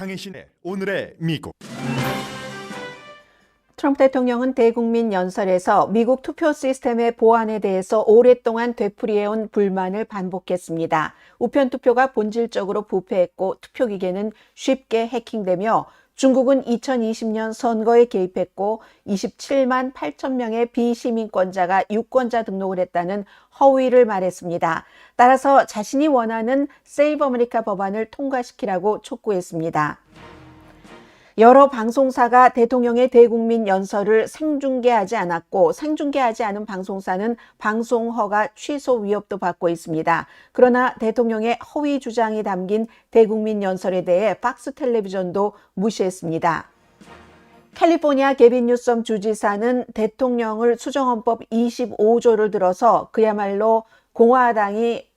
강혜신의 오늘의 미국. 트럼프 대통령은 대국민 연설에서 미국 투표 시스템의 보안에 대해서 오랫동안 되풀이해온 불만을 반복했습니다. 우편 투표가 본질적으로 부패했고 투표기계는 쉽게 해킹되며 중국은 2020년 선거에 개입했고 27만 8천 명의 비시민권자가 유권자 등록을 했다는 허위를 말했습니다. 따라서 자신이 원하는 세이브 아메리카 법안을 통과시키라고 촉구했습니다. 여러 방송사가 대통령의 대국민 연설을 생중계하지 않았고 생중계하지 않은 방송사는 방송허가 취소 위협도 받고 있습니다. 그러나 대통령의 허위 주장이 담긴 대국민 연설에 대해 팍스 텔레비전도 무시했습니다. 캘리포니아 게빈 뉴섬 주지사는 대통령을 수정헌법 25조를 들어서 그야말로 공화당이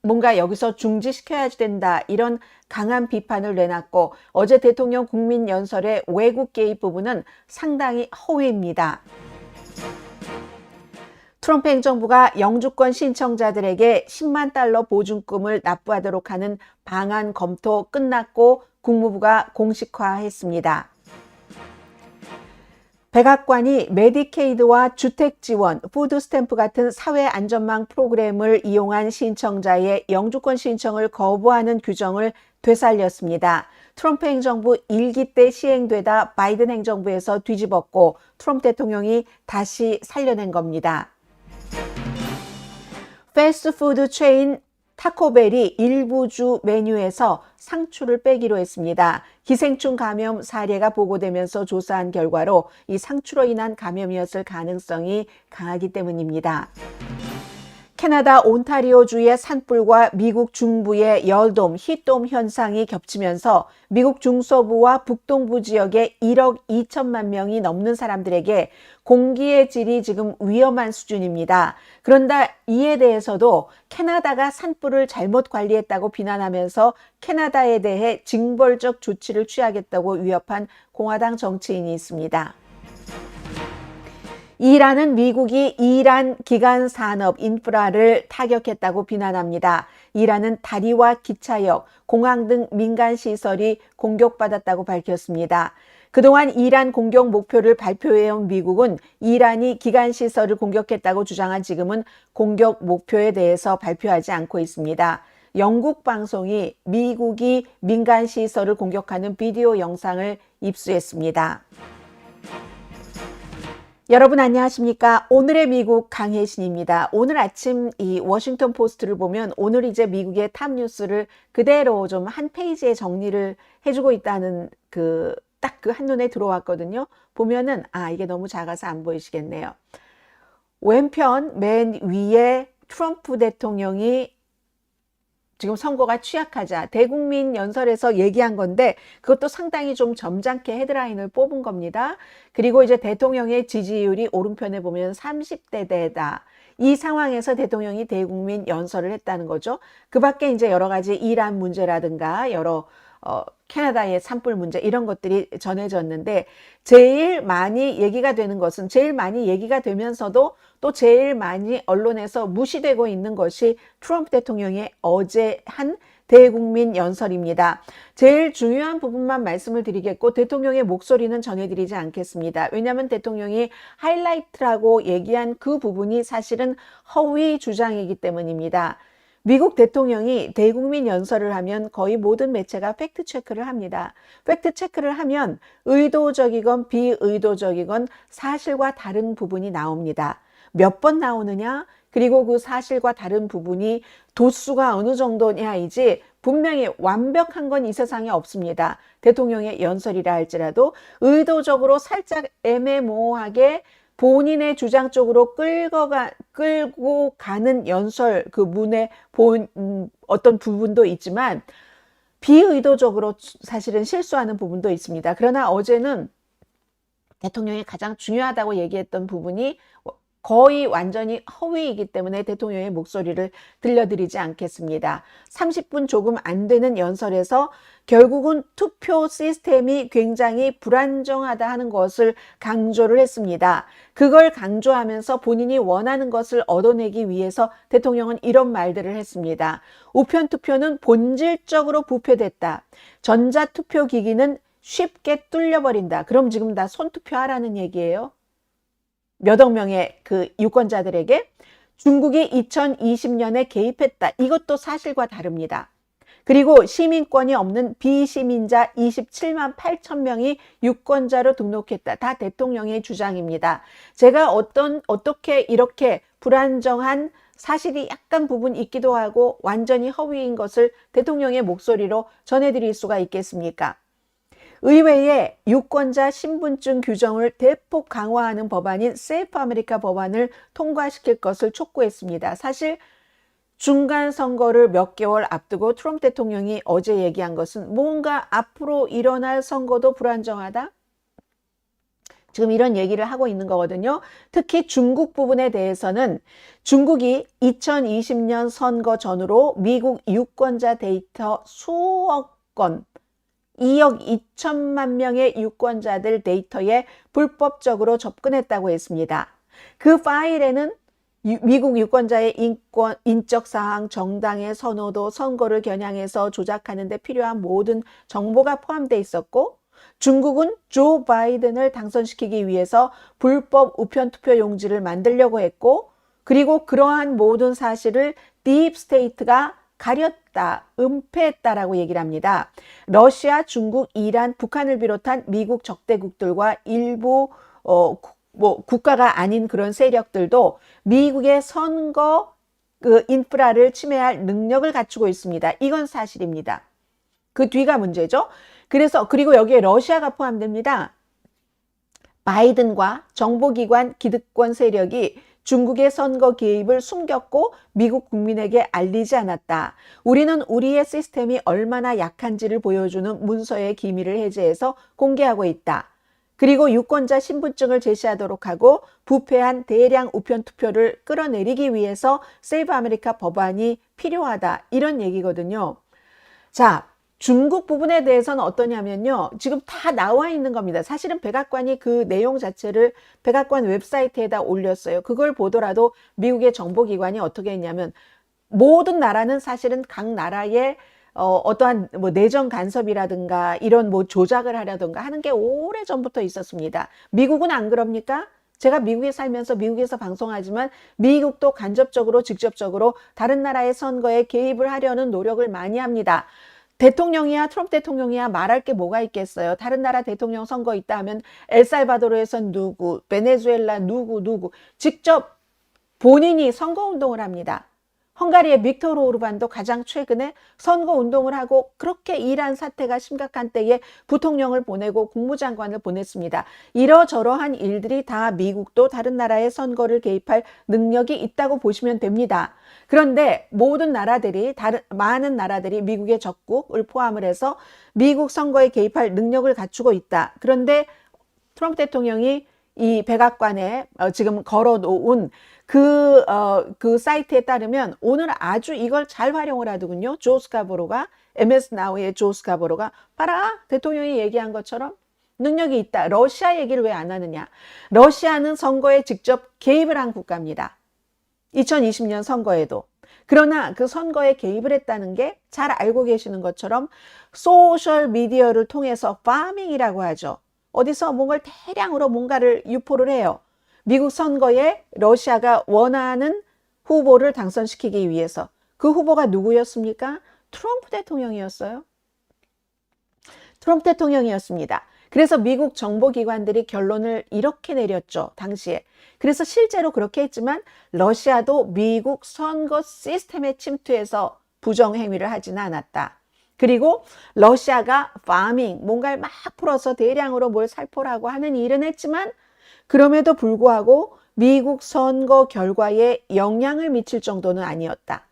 뭔가 여기서 중지시켜야 된다, 이런 강한 비판을 내놨고 어제 대통령 국민 연설의 외국 개입 부분은 상당히 허위입니다. 트럼프 행정부가 영주권 신청자들에게 10만 달러 보증금을 납부하도록 하는 방안 검토 끝났고 국무부가 공식화했습니다. 백악관이 메디케이드와 주택지원, 푸드스탬프 같은 사회안전망 프로그램을 이용한 신청자의 영주권 신청을 거부하는 규정을 되살렸습니다. 트럼프 행정부 1기 때 시행되다 바이든 행정부에서 뒤집었고 트럼프 대통령이 다시 살려낸 겁니다. 패스트푸드 체인 타코벨이 일부 주 메뉴에서 상추를 빼기로 했습니다. 기생충 감염 사례가 보고되면서 조사한 결과로 이 상추로 인한 감염이었을 가능성이 강하기 때문입니다. 캐나다 온타리오주의 산불과 미국 중부의 열돔, 히돔 현상이 겹치면서 미국 중서부와 북동부 지역의 1억 2천만 명이 넘는 사람들에게 공기의 질이 지금 위험한 수준입니다. 그런데 이에 대해서도 캐나다가 산불을 잘못 관리했다고 비난하면서 캐나다에 대해 징벌적 조치를 취하겠다고 위협한 공화당 정치인이 있습니다. 이란은 미국이 이란 기간 산업 인프라를 타격했다고 비난합니다. 이란은 다리와 기차역, 공항 등 민간 시설이 공격받았다고 밝혔습니다. 그동안 이란 공격 목표를 발표해온 미국은 이란이 기간 시설을 공격했다고 주장한 지금은 공격 목표에 대해서 발표하지 않고 있습니다. 영국 방송이 미국이 민간 시설을 공격하는 비디오 영상을 입수했습니다. 여러분 안녕하십니까? 오늘의 미국 강혜신입니다. 오늘 아침 이 워싱턴 포스트를 보면 오늘 이제 미국의 탑 뉴스를 그대로 좀 한 페이지에 정리를 해주고 있다는 딱 그 한눈에 들어왔거든요. 보면은 이게 너무 작아서 안 보이시겠네요. 왼편 맨 위에 트럼프 대통령이 지금 선거가 취약하자 대국민 연설에서 얘기한 건데 그것도 상당히 좀 점잖게 헤드라인을 뽑은 겁니다. 그리고 이제 대통령의 지지율이 오른편에 보면 30대대다. 이 상황에서 대통령이 대국민 연설을 했다는 거죠. 그 밖에 이제 여러 가지 이란 문제라든가 여러 캐나다의 산불 문제 이런 것들이 전해졌는데 제일 많이 얘기가 되는 것은 제일 많이 얘기가 되면서도 또 제일 많이 언론에서 무시되고 있는 것이 트럼프 대통령의 어제 한 대국민 연설입니다. 제일 중요한 부분만 말씀을 드리겠고 대통령의 목소리는 전해드리지 않겠습니다. 왜냐하면 대통령이 하이라이트라고 얘기한 그 부분이 사실은 허위 주장이기 때문입니다. 미국 대통령이 대국민 연설을 하면 거의 모든 매체가 팩트체크를 합니다. 팩트체크를 하면 의도적이건 비의도적이건 사실과 다른 부분이 나옵니다. 몇 번 나오느냐? 그리고 그 사실과 다른 부분이 도수가 어느 정도냐이지 분명히 완벽한 건 이 세상에 없습니다. 대통령의 연설이라 할지라도 의도적으로 살짝 애매모호하게 본인의 주장 쪽으로 끌고 가는 연설 그 문에 어떤 부분도 있지만 비의도적으로 사실은 실수하는 부분도 있습니다. 그러나 어제는 대통령이 가장 중요하다고 얘기했던 부분이 거의 완전히 허위이기 때문에 대통령의 목소리를 들려드리지 않겠습니다. 30분 조금 안 되는 연설에서 결국은 투표 시스템이 굉장히 불안정하다 하는 것을 강조를 했습니다. 그걸 강조하면서 본인이 원하는 것을 얻어내기 위해서 대통령은 이런 말들을 했습니다. 우편 투표는 본질적으로 부패됐다. 전자투표 기기는 쉽게 뚫려버린다. 그럼 지금 다 손투표하라는 얘기예요. 몇억 명의 그 유권자들에게 중국이 2020년에 개입했다. 이것도 사실과 다릅니다. 그리고 시민권이 없는 비시민자 27만 8천 명이 유권자로 등록했다. 다 대통령의 주장입니다. 제가 어떻게 이렇게 불안정한 사실이 약간 부분 있기도 하고 완전히 허위인 것을 대통령의 목소리로 전해드릴 수가 있겠습니까? 의회에 유권자 신분증 규정을 대폭 강화하는 법안인 세이프 아메리카 법안을 통과시킬 것을 촉구했습니다. 사실 중간 선거를 몇 개월 앞두고 트럼프 대통령이 어제 얘기한 것은 뭔가 앞으로 일어날 선거도 불안정하다? 지금 이런 얘기를 하고 있는 거거든요. 특히 중국 부분에 대해서는 중국이 2020년 선거 전후로 미국 유권자 데이터 수억 건 2억 2천만 명의 유권자들 데이터에 불법적으로 접근했다고 했습니다. 그 파일에는 미국 유권자의 인적 사항, 정당의 선호도, 선거를 겨냥해서 조작하는 데 필요한 모든 정보가 포함되어 있었고 중국은 조 바이든을 당선시키기 위해서 불법 우편 투표 용지를 만들려고 했고 그리고 그러한 모든 사실을 딥스테이트가 가렸다, 은폐했다라고 얘기를 합니다. 러시아, 중국, 이란, 북한을 비롯한 미국 적대국들과 일부 국가가 아닌 그런 세력들도 미국의 선거 그 인프라를 침해할 능력을 갖추고 있습니다. 이건 사실입니다. 그 뒤가 문제죠. 그리고 여기에 러시아가 포함됩니다. 바이든과 정보기관 기득권 세력이 중국의 선거 개입을 숨겼고 미국 국민에게 알리지 않았다. 우리는 우리의 시스템이 얼마나 약한지를 보여주는 문서의 기밀을 해제해서 공개하고 있다. 그리고 유권자 신분증을 제시하도록 하고 부패한 대량 우편 투표를 끌어내리기 위해서 세이브 아메리카 법안이 필요하다. 이런 얘기거든요. 자, 중국 부분에 대해서는 어떠냐면요. 지금 다 나와 있는 겁니다. 사실은 백악관이 그 내용 자체를 백악관 웹사이트에다 올렸어요. 그걸 보더라도 미국의 정보기관이 어떻게 했냐면 모든 나라는 사실은 각 나라의 어떠한 뭐 내정 간섭이라든가 이런 뭐 조작을 하려든가 하는 게 오래전부터 있었습니다. 미국은 안 그럽니까? 제가 미국에 살면서 미국에서 방송하지만 미국도 간접적으로 직접적으로 다른 나라의 선거에 개입을 하려는 노력을 많이 합니다. 대통령이야 트럼프 대통령이야 말할 게 뭐가 있겠어요. 다른 나라 대통령 선거 있다 하면 엘살바도르에선 누구, 베네수엘라 누구 직접 본인이 선거운동을 합니다. 헝가리의 빅토르 오르반도 가장 최근에 선거운동을 하고 그렇게 이란 사태가 심각한 때에 부통령을 보내고 국무장관을 보냈습니다. 이러저러한 일들이 다 미국도 다른 나라의 선거를 개입할 능력이 있다고 보시면 됩니다. 그런데 모든 나라들이 많은 나라들이 미국의 적국을 포함을 해서 미국 선거에 개입할 능력을 갖추고 있다. 그런데 트럼프 대통령이 이 백악관에 지금 걸어놓은 그 사이트에 따르면 오늘 아주 이걸 잘 활용을 하더군요. 조 스카보로가 MS 나우의 조 스카보로가 봐라 대통령이 얘기한 것처럼 능력이 있다. 러시아 얘기를 왜 안 하느냐. 러시아는 선거에 직접 개입을 한 국가입니다. 2020년 선거에도. 그러나 그 선거에 개입을 했다는 게 잘 알고 계시는 것처럼 소셜 미디어를 통해서 파밍이라고 하죠. 어디서 뭔가를 대량으로 뭔가를 유포를 해요. 미국 선거에 러시아가 원하는 후보를 당선시키기 위해서. 그 후보가 누구였습니까? 트럼프 대통령이었어요. 트럼프 대통령이었습니다. 그래서 미국 정보기관들이 결론을 이렇게 내렸죠. 당시에. 그래서 실제로 그렇게 했지만 러시아도 미국 선거 시스템에 침투해서 부정행위를 하지는 않았다. 그리고 러시아가 파밍, 뭔가를 막 풀어서 대량으로 뭘 살포하고 하는 일은 했지만 그럼에도 불구하고 미국 선거 결과에 영향을 미칠 정도는 아니었다.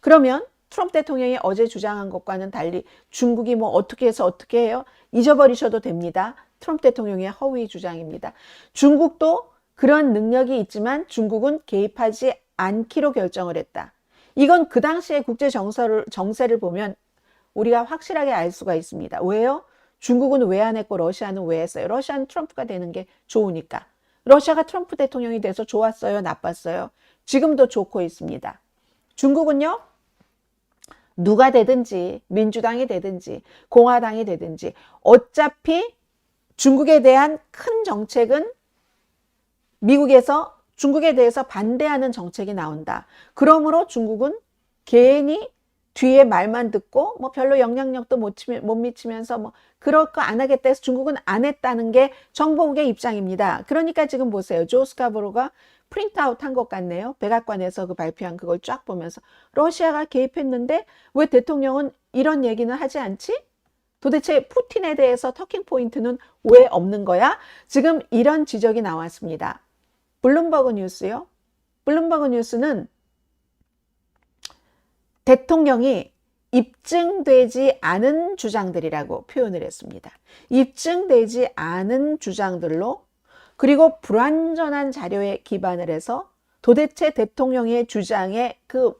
그러면 트럼프 대통령이 어제 주장한 것과는 달리 중국이 뭐 어떻게 해서 어떻게 해요? 잊어버리셔도 됩니다. 트럼프 대통령의 허위 주장입니다. 중국도 그런 능력이 있지만 중국은 개입하지 않기로 결정을 했다. 이건 그 당시의 국제 정세를 보면 우리가 확실하게 알 수가 있습니다. 왜요? 중국은 왜 안 했고 러시아는 왜 했어요? 러시아는 트럼프가 되는 게 좋으니까. 러시아가 트럼프 대통령이 돼서 좋았어요? 나빴어요? 지금도 좋고 있습니다. 중국은요? 누가 되든지 민주당이 되든지 공화당이 되든지 어차피 중국에 대한 큰 정책은 미국에서 중국에 대해서 반대하는 정책이 나온다. 그러므로 중국은 괜히 뒤에 말만 듣고 뭐 별로 영향력도 못 미치면서 뭐 그럴 거 안 하겠다 해서 중국은 안 했다는 게 정보국의 입장입니다. 그러니까 지금 보세요. 조 스카보로가 프린트아웃 한 것 같네요. 백악관에서 그 발표한 그걸 쫙 보면서 러시아가 개입했는데 왜 대통령은 이런 얘기는 하지 않지? 도대체 푸틴에 대해서 터킹 포인트는 왜 없는 거야? 지금 이런 지적이 나왔습니다. 블룸버그 뉴스요. 블룸버그 뉴스는 대통령이 입증되지 않은 주장들이라고 표현을 했습니다. 입증되지 않은 주장들로 그리고 불완전한 자료에 기반을 해서 도대체 대통령의 주장에 그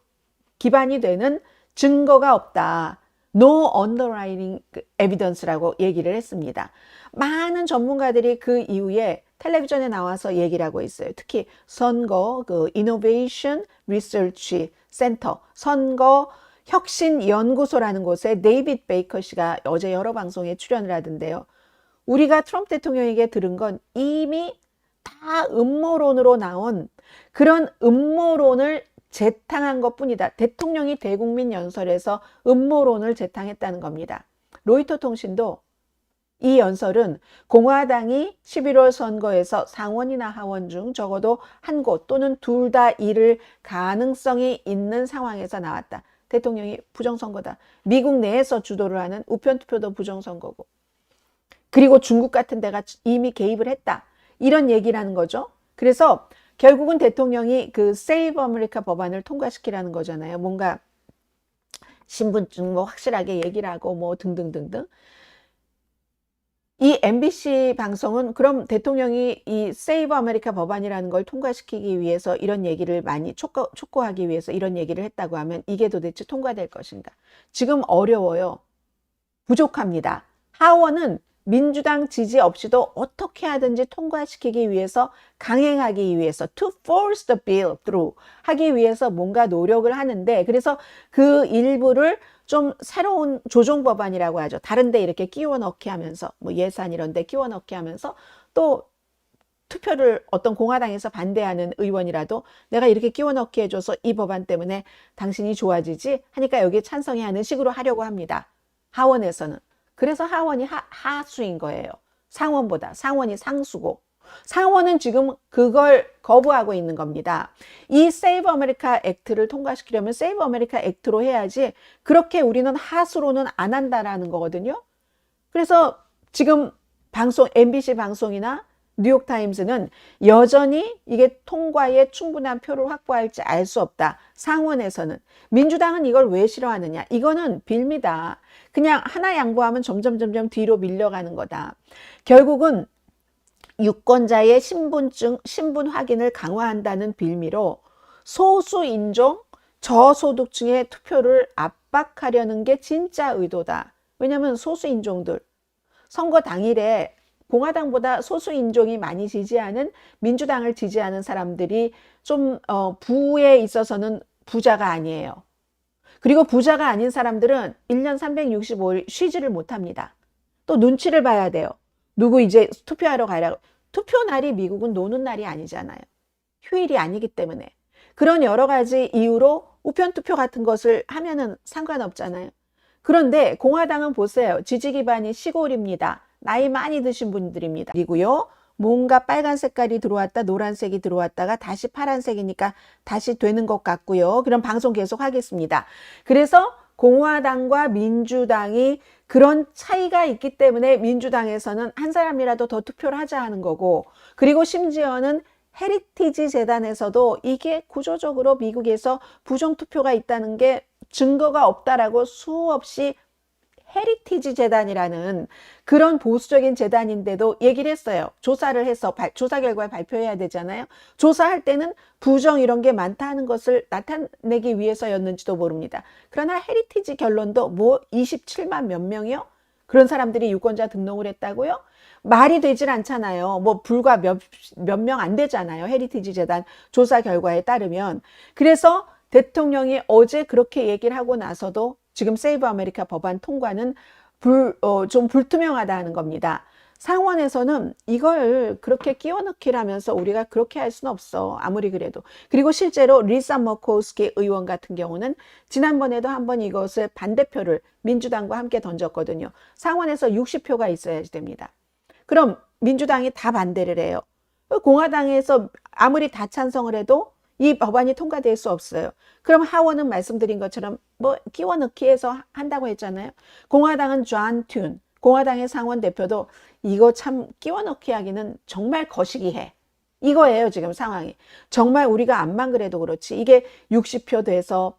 기반이 되는 증거가 없다. No underlying evidence라고 얘기를 했습니다. 많은 전문가들이 그 이후에 텔레비전에 나와서 얘기를 하고 있어요. 특히 선거 그 Innovation Research Center, 선거 혁신 연구소라는 곳에 데이빗 베이커 씨가 어제 여러 방송에 출연을 하던데요. 우리가 트럼프 대통령에게 들은 건 이미 다 음모론으로 나온 그런 음모론을 재탕한 것뿐이다. 대통령이 대국민 연설에서 음모론을 재탕했다는 겁니다. 로이터 통신도 이 연설은 공화당이 11월 선거에서 상원이나 하원 중 적어도 한 곳 또는 둘 다 잃을 가능성이 있는 상황에서 나왔다. 대통령이 부정선거다. 미국 내에서 주도를 하는 우편투표도 부정선거고 그리고 중국 같은 데가 이미 개입을 했다. 이런 얘기라는 거죠. 그래서 결국은 대통령이 그 세이브 아메리카 법안을 통과시키라는 거잖아요. 뭔가 신분증 뭐 확실하게 얘기를 하고 뭐 등등등등. 이 MBC 방송은 그럼 대통령이 이 세이브 아메리카 법안이라는 걸 통과시키기 위해서 이런 얘기를 많이 촉구하기 위해서 이런 얘기를 했다고 하면 이게 도대체 통과될 것인가? 지금 어려워요. 부족합니다. 하원은 민주당 지지 없이도 어떻게 하든지 통과시키기 위해서 강행하기 위해서 to force the bill through 하기 위해서 뭔가 노력을 하는데 그래서 그 일부를 좀 새로운 조정 법안이라고 하죠. 다른 데 이렇게 끼워 넣기 하면서 뭐 예산 이런 데 끼워 넣기 하면서 또 투표를 어떤 공화당에서 반대하는 의원이라도 내가 이렇게 끼워 넣기 해줘서 이 법안 때문에 당신이 좋아지지 하니까 여기에 찬성해 하는 식으로 하려고 합니다. 하원에서는. 그래서 하원이 하수인 거예요. 상원보다. 상원이 상수고. 상원은 지금 그걸 거부하고 있는 겁니다. 이 세이브 아메리카 액트를 통과시키려면 세이브 아메리카 액트로 해야지 그렇게 우리는 하수로는 안 한다라는 거거든요. 그래서 지금 방송, MBC 방송이나 뉴욕타임스는 여전히 이게 통과에 충분한 표를 확보할지 알 수 없다. 상원에서는. 민주당은 이걸 왜 싫어하느냐. 이거는 빌미다. 그냥 하나 양보하면 점점 뒤로 밀려가는 거다. 결국은 유권자의 신분증, 신분 확인을 강화한다는 빌미로 소수인종, 저소득층의 투표를 압박하려는 게 진짜 의도다. 왜냐하면 소수인종들, 선거 당일에 공화당보다 소수인종이 많이 지지하는 민주당을 지지하는 사람들이 좀 부에 있어서는 부자가 아니에요. 그리고 부자가 아닌 사람들은 1년 365일 쉬지를 못합니다. 또 눈치를 봐야 돼요. 누구 이제 투표하러 가라고. 투표 날이 미국은 노는 날이 아니잖아요. 휴일이 아니기 때문에. 그런 여러 가지 이유로 우편투표 같은 것을 하면은 상관없잖아요. 그런데 공화당은 보세요. 지지 기반이 시골입니다. 나이 많이 드신 분들입니다. 그리고요. 뭔가 빨간 색깔이 들어왔다 노란색이 들어왔다가 다시 파란색이니까 다시 되는 것 같고요. 그럼 방송 계속 하겠습니다. 그래서 공화당과 민주당이 그런 차이가 있기 때문에 민주당에서는 한 사람이라도 더 투표를 하자 하는 거고 그리고 심지어는 헤리티지 재단에서도 이게 구조적으로 미국에서 부정투표가 있다는 게 증거가 없다라고 수없이 헤리티지 재단이라는 그런 보수적인 재단인데도 얘기를 했어요. 조사를 해서 조사 결과를 발표해야 되잖아요. 조사할 때는 부정 이런 게 많다는 것을 나타내기 위해서였는지도 모릅니다. 그러나 헤리티지 결론도 뭐 27만 몇 명이요? 그런 사람들이 유권자 등록을 했다고요? 말이 되질 않잖아요. 뭐 불과 몇 명 안 되잖아요. 헤리티지 재단 조사 결과에 따르면. 그래서 대통령이 어제 그렇게 얘기를 하고 나서도 지금 세이브 아메리카 법안 통과는 좀 불투명하다는 겁니다. 상원에서는 이걸 그렇게 끼워 넣기라면서 우리가 그렇게 할 수는 없어. 아무리 그래도. 그리고 실제로 리사 머코스키 의원 같은 경우는 지난번에도 한번 이것을 반대표를 민주당과 함께 던졌거든요. 상원에서 60표가 있어야지 됩니다. 그럼 민주당이 다 반대를 해요. 공화당에서 아무리 다 찬성을 해도 이 법안이 통과될 수 없어요. 그럼 하원은 말씀드린 것처럼 뭐 끼워 넣기 해서 한다고 했잖아요. 공화당은 존 튠, 공화당의 상원 대표도 이거 참 끼워 넣기 하기는 정말 거시기해. 이거예요, 지금 상황이. 정말 우리가 암만 그래도 그렇지. 이게 60표 돼서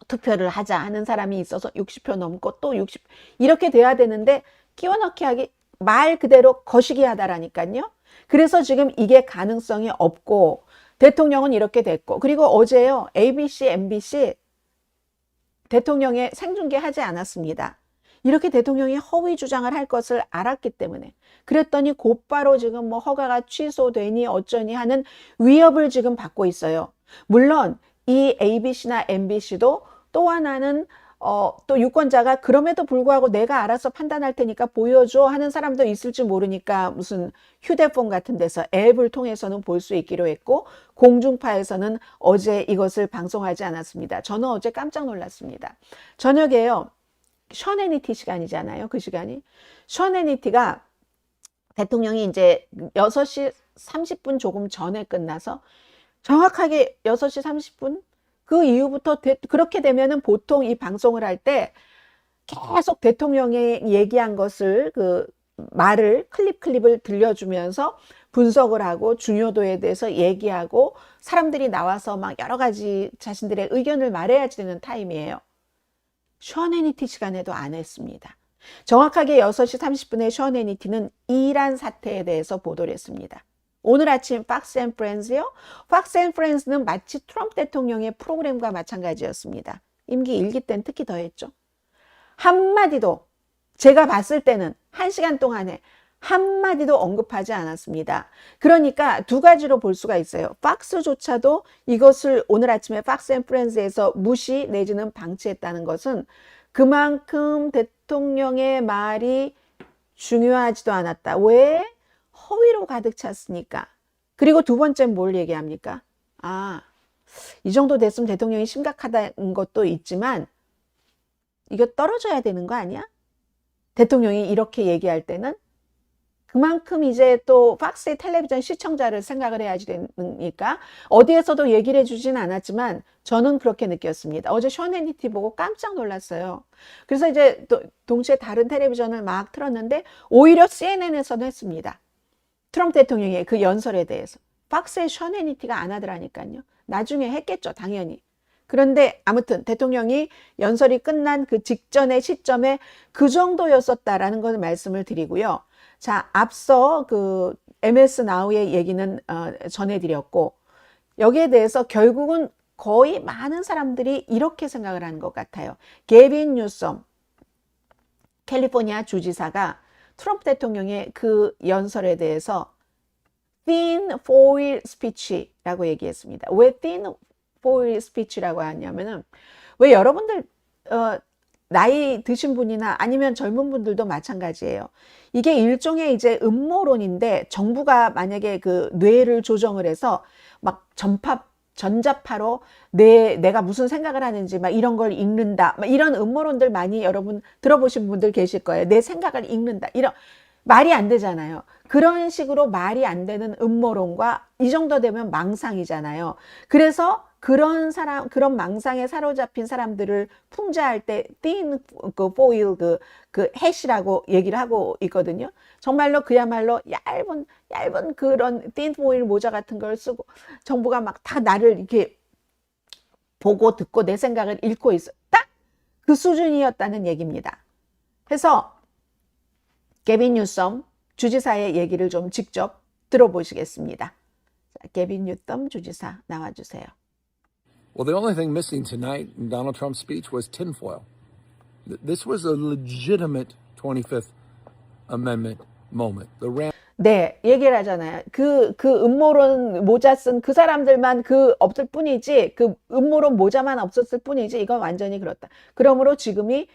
투표를 하자 하는 사람이 있어서 60표 넘고 또 60, 이렇게 돼야 되는데 끼워 넣기 하기 말 그대로 거시기 하다라니까요. 그래서 지금 이게 가능성이 없고 대통령은 이렇게 됐고, 그리고 어제요, ABC, MBC 대통령의 생중계하지 않았습니다. 이렇게 대통령이 허위 주장을 할 것을 알았기 때문에. 그랬더니 곧바로 지금 뭐 허가가 취소되니 어쩌니 하는 위협을 지금 받고 있어요. 물론 이 ABC나 MBC도 또 하나는 또 유권자가 그럼에도 불구하고 내가 알아서 판단할 테니까 보여줘 하는 사람도 있을지 모르니까 무슨 휴대폰 같은 데서 앱을 통해서는 볼 수 있기로 했고, 공중파에서는 어제 이것을 방송하지 않았습니다. 저는 어제 깜짝 놀랐습니다. 저녁에요, 션 해니티 시간이잖아요. 그 시간이. 션 해니티가 대통령이 이제 6시 30분 조금 전에 끝나서 정확하게 6시 30분 그 이후부터 그렇게 되면은 보통 이 방송을 할 때 계속 대통령이 얘기한 것을 그 말을 클립을 들려주면서 분석을 하고 중요도에 대해서 얘기하고 사람들이 나와서 막 여러 가지 자신들의 의견을 말해야 되는 타임이에요. 션 해니티 시간에도 안 했습니다. 정확하게 6시 30분에 션 해니티는 이란 사태에 대해서 보도를 했습니다. 오늘 아침 팍스 앤 프렌즈요. 팍스 앤 프렌즈는 마치 트럼프 대통령의 프로그램과 마찬가지였습니다. 임기 1기 때는 특히 더했죠. 한마디도 제가 봤을 때는 1시간 동안에 한마디도 언급하지 않았습니다. 그러니까 두 가지로 볼 수가 있어요. 팍스조차도 이것을 오늘 아침에 팍스 앤 프렌즈에서 무시 내지는 방치했다는 것은 그만큼 대통령의 말이 중요하지도 않았다. 왜? 허위로 가득 찼으니까. 그리고 두 번째는 뭘 얘기합니까? 이 정도 됐으면 대통령이 심각하다는 것도 있지만 이거 떨어져야 되는 거 아니야? 대통령이 이렇게 얘기할 때는 그만큼 이제 또 팍스의 텔레비전 시청자를 생각을 해야지 되니까 어디에서도 얘기를 해주진 않았지만 저는 그렇게 느꼈습니다. 어제 션 해니티 보고 깜짝 놀랐어요. 그래서 이제 또 동시에 다른 텔레비전을 막 틀었는데 오히려 CNN에서도 했습니다. 트럼프 대통령의 그 연설에 대해서. 팍스의 션 해니티가 안 하더라니까요. 나중에 했겠죠, 당연히. 그런데 아무튼 대통령이 연설이 끝난 그 직전의 시점에 그 정도였었다라는 걸 말씀을 드리고요. 자, 앞서 그 MS 나우의 얘기는 전해드렸고, 여기에 대해서 결국은 거의 많은 사람들이 이렇게 생각을 하는 것 같아요. 게빈 뉴섬 캘리포니아 주지사가 트럼프 대통령의 그 연설에 대해서 thin foil speech라고 얘기했습니다. 왜 thin foil speech라고 하냐면은, 왜 여러분들 나이 드신 분이나 아니면 젊은 분들도 마찬가지예요. 이게 일종의 이제 음모론인데 정부가 만약에 그 뇌를 조정을 해서 막 전자파로 내가 무슨 생각을 하는지 막 이런 걸 읽는다. 막 이런 음모론들 많이 여러분 들어보신 분들 계실 거예요. 내 생각을 읽는다. 이런 말이 안 되잖아요. 그런 식으로 말이 안 되는 음모론과 이 정도 되면 망상이잖아요. 그래서 그런 망상에 사로잡힌 사람들을 풍자할 때 thin foil 그 해시라고 얘기를 하고 있거든요. 정말로 그야말로 얇은 그런 thin foil 모자 같은 걸 쓰고 정부가 막 다 나를 이렇게 보고 듣고 내 생각을 읽고 있어. 딱 그 수준이었다는 얘기입니다. 해서 게빈 뉴섬 주지사의 얘기를 좀 직접 들어보시겠습니다. 게빈 뉴섬 주지사 나와주세요. Well, the only thing missing tonight in Donald Trump's speech was tinfoil. This was a legitimate 25th Amendment moment. 네, 얘기를 하잖아요. 그 음모론 모자 쓴 그 사람들만 없을 뿐이지, 그 음모론 모자만 없었을 뿐이지, 이건 완전히 그렇다. 그러므로 지금이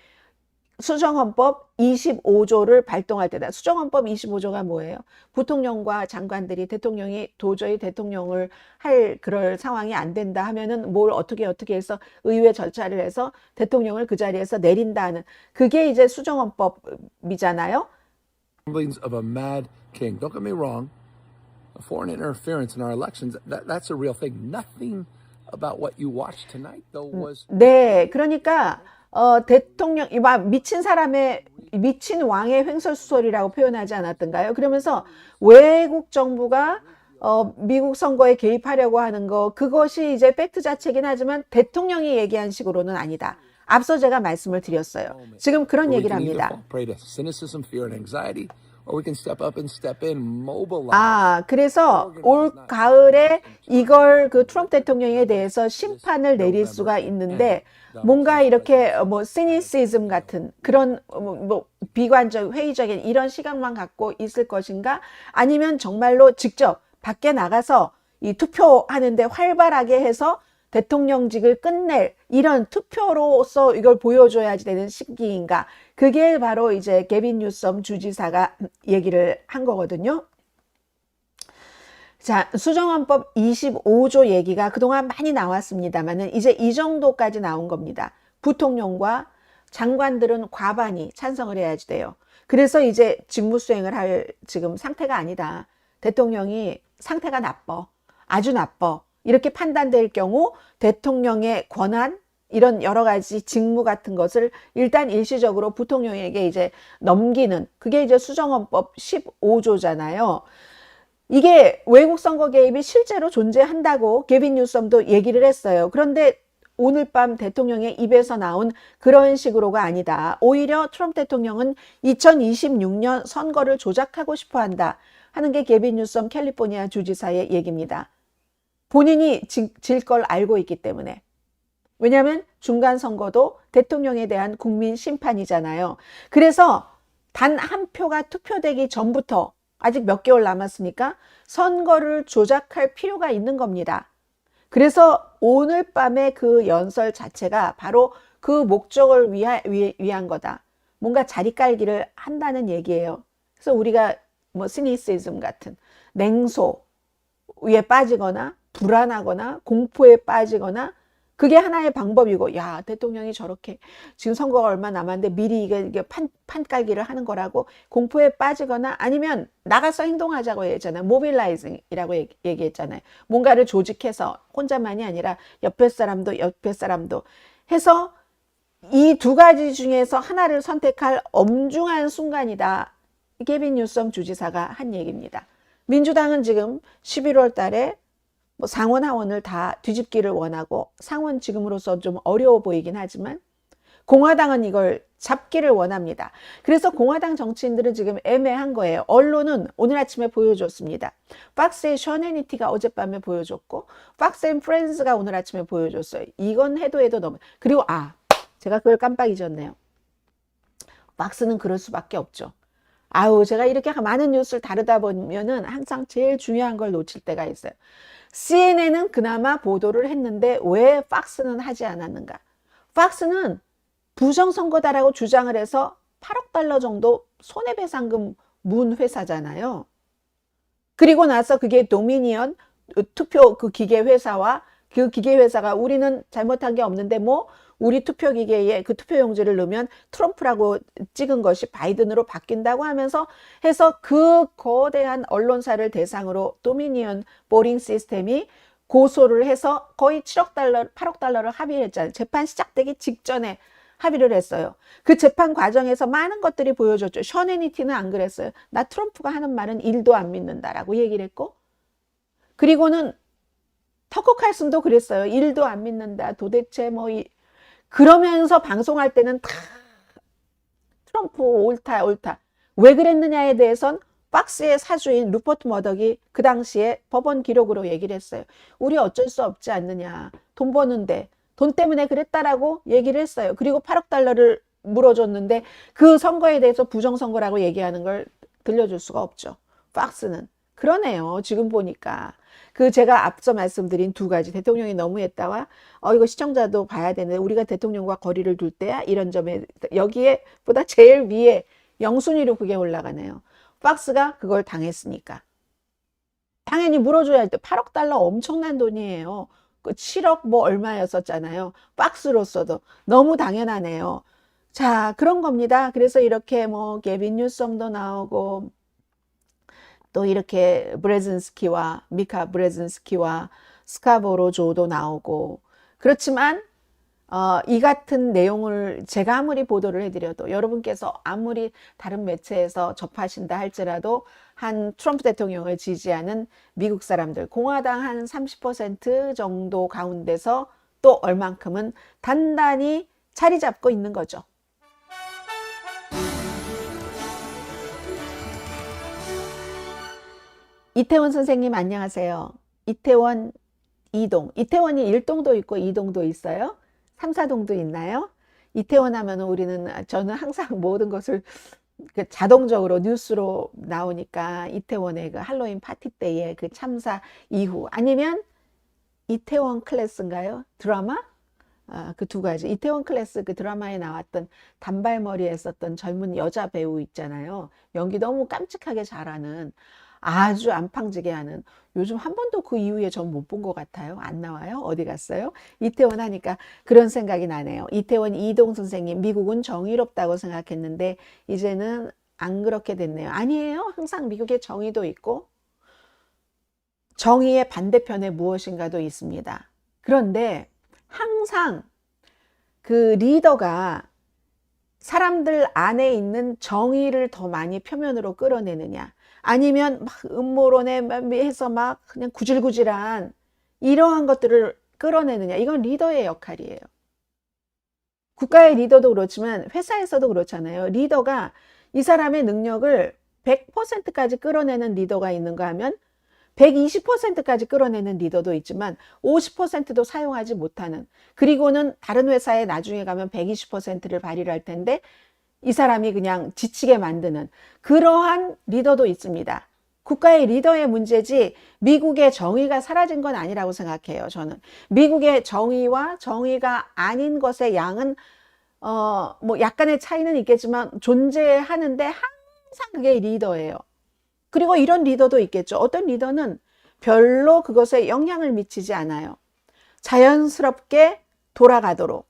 수정헌법 25조를 발동할 때다. 수정헌법 25조가 뭐예요? 부통령과 장관들이 대통령이 도저히 대통령을 할 그럴 상황이 안 된다 하면은 뭘 어떻게 해서 의회 절차를 해서 대통령을 그 자리에서 내린다는 그게 이제 수정헌법이잖아요. Of a mad king. Don't get me wrong. Foreign interference in our elections, that's a real thing. Nothing about what you watched tonight, though, was. 네, 그러니까 대통령 미친 왕의 횡설수설이라고 표현하지 않았던가요? 그러면서 외국 정부가 미국 선거에 개입하려고 하는 거 그것이 이제 팩트 자체긴 하지만 대통령이 얘기한 식으로는 아니다. 앞서 제가 말씀을 드렸어요. 지금 그런 얘기를 합니다. 그래서 올 가을에 이걸 그 트럼프 대통령에 대해서 심판을 내릴 수가 있는데 뭔가 이렇게 시니시즘 같은 그런 비관적 회의적인 이런 시각만 갖고 있을 것인가 아니면 정말로 직접 밖에 나가서 이 투표하는데 활발하게 해서 대통령직을 끝낼 이런 투표로서 이걸 보여줘야지 되는 시기인가. 그게 바로 이제 게빈 뉴섬 주지사가 얘기를 한 거거든요. 자, 수정헌법 25조 얘기가 그동안 많이 나왔습니다만은 이제 이 정도까지 나온 겁니다. 부통령과 장관들은 과반이 찬성을 해야지 돼요. 그래서 이제 직무 수행을 할 지금 상태가 아니다. 대통령이 상태가 나빠. 아주 나빠. 이렇게 판단될 경우 대통령의 권한 이런 여러 가지 직무 같은 것을 일단 일시적으로 부통령에게 이제 넘기는 그게 이제 수정헌법 15조잖아요. 이게 외국 선거 개입이 실제로 존재한다고 게빈 뉴섬도 얘기를 했어요. 그런데 오늘 밤 대통령의 입에서 나온 그런 식으로가 아니다. 오히려 트럼프 대통령은 2026년 선거를 조작하고 싶어 한다 하는 게 게빈 뉴섬 캘리포니아 주지사의 얘기입니다. 본인이 질 걸 알고 있기 때문에. 왜냐하면 중간선거도 대통령에 대한 국민 심판이잖아요. 그래서 단 한 표가 투표되기 전부터 아직 몇 개월 남았으니까 선거를 조작할 필요가 있는 겁니다. 그래서 오늘 밤의 그 연설 자체가 바로 그 목적을 위한 거다. 뭔가 자리깔기를 한다는 얘기예요. 그래서 우리가 시니시즘 같은 냉소에 빠지거나 불안하거나 공포에 빠지거나 그게 하나의 방법이고 야 대통령이 저렇게 지금 선거가 얼마 남았는데 미리 이게 판깔기를 하는 거라고 공포에 빠지거나 아니면 나가서 행동하자고 얘기했잖아요. 모빌라이징이라고 얘기했잖아요. 뭔가를 조직해서 혼자만이 아니라 옆에 사람도 해서 이 두 가지 중에서 하나를 선택할 엄중한 순간이다. 게빈 뉴섬 주지사가 한 얘기입니다. 민주당은 지금 11월 달에 상원 하원을 다 뒤집기를 원하고 상원 지금으로서 좀 어려워 보이긴 하지만 공화당은 이걸 잡기를 원합니다. 그래서 공화당 정치인들은 지금 애매한 거예요. 언론은 오늘 아침에 보여줬습니다. 팍스의 션 해니티가 어젯밤에 보여줬고 팍스 앤 프렌즈가 오늘 아침에 보여줬어요. 이건 해도 너무 그리고 제가 그걸 깜빡 잊었네요. 팍스는 그럴 수밖에 없죠. 제가 이렇게 많은 뉴스를 다루다 보면은 항상 제일 중요한 걸 놓칠 때가 있어요. CNN은 그나마 보도를 했는데 왜 팍스는 하지 않았는가? 팍스는 부정선거다라고 주장을 해서 8억 달러 정도 손해배상금 문 회사잖아요. 그리고 나서 그게 도미니언 투표 그 기계 회사와 그 기계 회사가 우리는 잘못한 게 없는데 우리 투표기계에 그 투표용지를 넣으면 트럼프라고 찍은 것이 바이든으로 바뀐다고 하면서 해서 그 거대한 언론사를 대상으로 도미니언 보링 시스템이 고소를 해서 거의 8억 달러를 합의를 했잖아요. 재판 시작되기 직전에 합의를 했어요. 그 재판 과정에서 많은 것들이 보여줬죠. 션 해니티는 안 그랬어요. 나 트럼프가 하는 말은 1도 안 믿는다라고 얘기를 했고 그리고는 터커 칼슨도 그랬어요. 1도 안 믿는다. 도대체 그러면서 방송할 때는 다 트럼프 옳다 옳다. 왜 그랬느냐에 대해선 박스의 사주인 루퍼트 머덕이 그 당시에 법원 기록으로 얘기를 했어요. 우리 어쩔 수 없지 않느냐. 돈 버는데 돈 때문에 그랬다라고 얘기를 했어요. 그리고 8억 달러를 물어줬는데 그 선거에 대해서 부정선거라고 얘기하는 걸 들려줄 수가 없죠. 박스는. 그러네요. 지금 보니까. 그 제가 앞서 말씀드린 두 가지 대통령이 너무했다와 이거 시청자도 봐야 되는데 우리가 대통령과 거리를 둘 때야 이런 점에 여기에 보다 제일 위에 영순위로 그게 올라가네요. 박스가 그걸 당했으니까. 당연히 물어줘야 할 때 8억 달러 엄청난 돈이에요. 그 7억 뭐 얼마였었잖아요. 박스로서도 너무 당연하네요. 자, 그런 겁니다. 그래서 이렇게 뭐 게빈 뉴섬도 나오고 또 이렇게 브레진스키와 미카 브레진스키와 스카보로 조도 나오고 그렇지만 이 같은 내용을 제가 아무리 보도를 해드려도 여러분께서 아무리 다른 매체에서 접하신다 할지라도 한 트럼프 대통령을 지지하는 미국 사람들 공화당 한 30% 정도 가운데서 또 얼만큼은 단단히 자리 잡고 있는 거죠. 이태원 선생님 안녕하세요. 이태원 2동. 이태원이 1동도 있고 2동도 있어요. 3, 4동도 있나요? 이태원 하면 저는 항상 모든 것을 자동적으로 뉴스로 나오니까 이태원의 그 할로윈 파티 때의 그 참사 이후 아니면 이태원 클래스인가요? 드라마? 그 두 가지. 이태원 클래스 그 드라마에 나왔던 단발머리에 썼던 젊은 여자 배우 있잖아요. 연기 너무 깜찍하게 잘하는 아주 안팡지게 하는 요즘 한 번도 그 이후에 전 못 본 것 같아요. 안 나와요? 어디 갔어요? 이태원 하니까 그런 생각이 나네요. 이태원 이동 선생님, 미국은 정의롭다고 생각했는데 이제는 안 그렇게 됐네요. 아니에요. 항상 미국에 정의도 있고 정의의 반대편에 무엇인가도 있습니다. 그런데 항상 그 리더가 사람들 안에 있는 정의를 더 많이 표면으로 끌어내느냐 아니면 막 음모론에 해서 막 그냥 구질구질한 이러한 것들을 끌어내느냐 이건 리더의 역할이에요. 국가의 리더도 그렇지만 회사에서도 그렇잖아요. 리더가 이 사람의 능력을 100%까지 끌어내는 리더가 있는가 하면 120%까지 끌어내는 리더도 있지만 50%도 사용하지 못하는 그리고는 다른 회사에 나중에 가면 120%를 발휘를 할 텐데 이 사람이 그냥 지치게 만드는 그러한 리더도 있습니다. 국가의 리더의 문제지 미국의 정의가 사라진 건 아니라고 생각해요. 저는 미국의 정의와 정의가 아닌 것의 양은 뭐 약간의 차이는 있겠지만 존재하는데 항상 그게 리더예요. 그리고 이런 리더도 있겠죠. 어떤 리더는 별로 그것에 영향을 미치지 않아요. 자연스럽게 돌아가도록.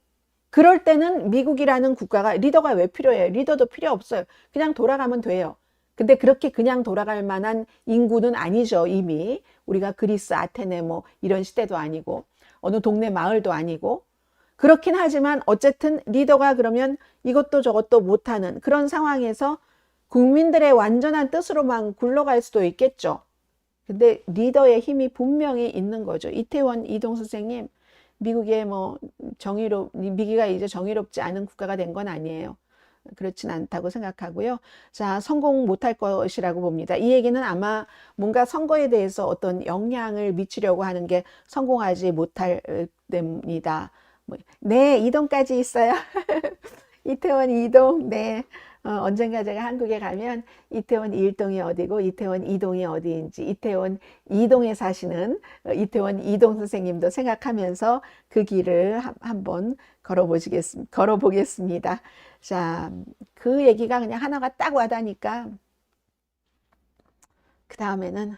그럴 때는 미국이라는 국가가 리더가 왜 필요해요? 리더도 필요 없어요. 그냥 돌아가면 돼요. 근데 그렇게 그냥 돌아갈 만한 인구는 아니죠. 이미 우리가 그리스, 아테네 뭐 이런 시대도 아니고 어느 동네 마을도 아니고 그렇긴 하지만 어쨌든 리더가 그러면 이것도 저것도 못하는 그런 상황에서 국민들의 완전한 뜻으로만 굴러갈 수도 있겠죠. 근데 리더의 힘이 분명히 있는 거죠. 이태원 이동 선생님, 미국의 뭐 미국이 이제 정의롭지 않은 국가가 된 건 아니에요. 그렇진 않다고 생각하고요. 자, 성공 못할 것이라고 봅니다. 이 얘기는 아마 뭔가 선거에 대해서 어떤 영향을 미치려고 하는 게 성공하지 못할 때입니다. 네, 이동까지 있어요. 이태원 2동, 네. 언젠가 제가 한국에 가면 이태원 1동이 어디고 이태원 2동이 어디인지 이태원 2동에 사시는 이태원 2동 선생님도 생각하면서 그 길을 한번 걸어보겠습니다. 자, 그 얘기가 그냥 하나가 딱 와닿으니까 그 다음에는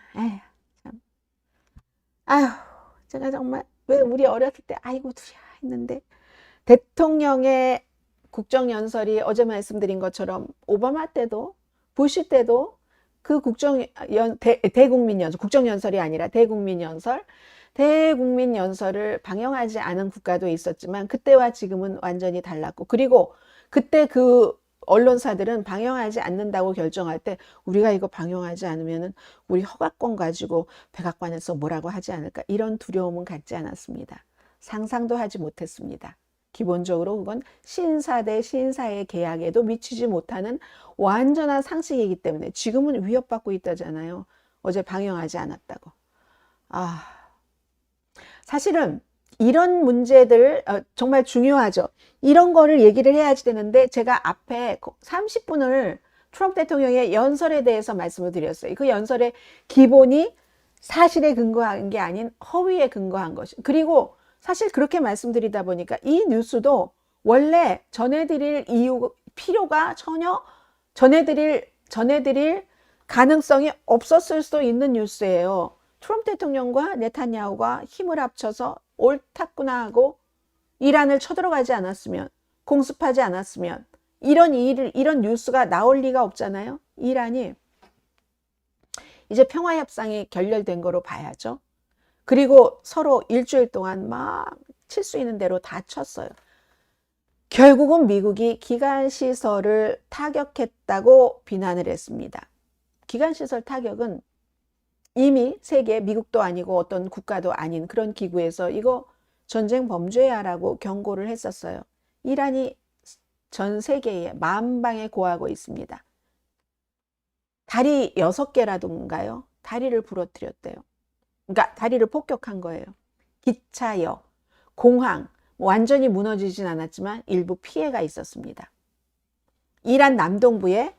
제가 정말 왜 우리 어렸을 때 아이고 두야 했는데 대통령의 국정연설이 어제 말씀드린 것처럼 오바마 때도 부시 때도 그 대국민연설, 국정연설이 아니라 대국민연설을 방영하지 않은 국가도 있었지만 그때와 지금은 완전히 달랐고 그리고 그때 그 언론사들은 방영하지 않는다고 결정할 때 우리가 이거 방영하지 않으면 우리 허가권 가지고 백악관에서 뭐라고 하지 않을까 이런 두려움은 갖지 않았습니다. 상상도 하지 못했습니다. 기본적으로 그건 신사 대 신사의 계약에도 미치지 못하는 완전한 상식이기 때문에 지금은 위협받고 있다잖아요. 어제 방영하지 않았다고. 사실은 이런 문제들 정말 중요하죠. 이런 거를 얘기를 해야지 되는데 제가 앞에 30분을 트럼프 대통령의 연설에 대해서 말씀을 드렸어요. 그 연설의 기본이 사실에 근거한 게 아닌 허위에 근거한 것이. 그리고 사실 그렇게 말씀드리다 보니까 이 뉴스도 원래 전해드릴 필요가 전혀 전해드릴 가능성이 없었을 수도 있는 뉴스예요. 트럼프 대통령과 네타냐후가 힘을 합쳐서 옳았구나 하고 이란을 쳐들어가지 않았으면, 공습하지 않았으면 이런 뉴스가 나올 리가 없잖아요. 이란이 이제 평화협상이 결렬된 거로 봐야죠. 그리고 서로 일주일 동안 막 칠 수 있는 대로 다 쳤어요. 결국은 미국이 기간시설을 타격했다고 비난을 했습니다. 기간시설 타격은 이미 세계, 미국도 아니고 어떤 국가도 아닌 그런 기구에서 이거 전쟁 범죄야라고 경고를 했었어요. 이란이 전 세계에 만방에 고하고 있습니다. 다리 6개라던가요? 다리를 부러뜨렸대요. 그러니까 다리를 폭격한 거예요. 기차역, 공항, 완전히 무너지진 않았지만 일부 피해가 있었습니다. 이란 남동부의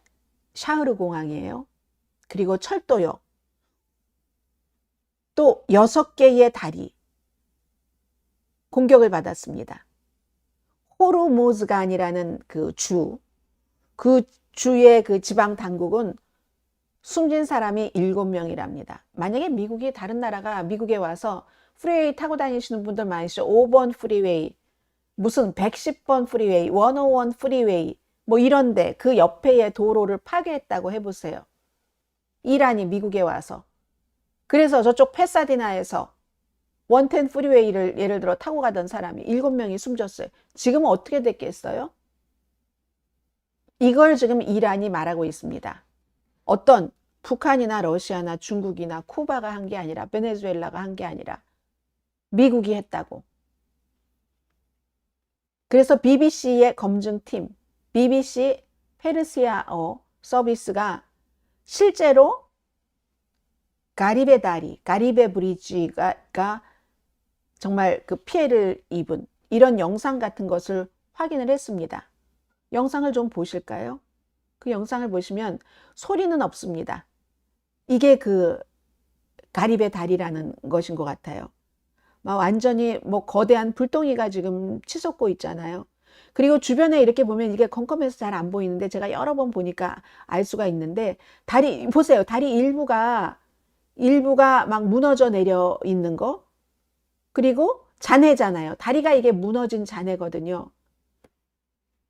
샤흐르 공항이에요. 그리고 철도역, 또 6개의 다리 공격을 받았습니다. 호르무즈간이라는 그 주의 그 지방 당국은 숨진 사람이 7명이랍니다. 만약에 미국이 다른 나라가 미국에 와서 프리웨이 타고 다니시는 분들 많으시죠. 5번 프리웨이, 무슨 110번 프리웨이, 101 프리웨이 뭐 이런데 그 옆에의 도로를 파괴했다고 해보세요. 이란이 미국에 와서. 그래서 저쪽 패사디나에서 110 프리웨이를 예를 들어 타고 가던 사람이 7명이 숨졌어요. 지금은 어떻게 됐겠어요? 이걸 지금 이란이 말하고 있습니다. 어떤 북한이나 러시아나 중국이나 쿠바가 한 게 아니라 베네수엘라가 한 게 아니라 미국이 했다고. 그래서 BBC의 검증팀, BBC 페르시아어 서비스가 실제로 가리베 다리, 가리베 브리지가 정말 그 피해를 입은 이런 영상 같은 것을 확인을 했습니다. 영상을 좀 보실까요? 그 영상을 보시면 소리는 없습니다. 이게 그 가리베 다리라는 것인 것 같아요. 완전히 뭐 거대한 불덩이가 지금 치솟고 있잖아요. 그리고 주변에 이렇게 보면 이게 컴컴해서 잘 안 보이는데 제가 여러 번 보니까 알 수가 있는데 다리 보세요. 다리 일부가 막 무너져 내려 있는 거. 그리고 잔해잖아요. 다리가 이게 무너진 잔해거든요.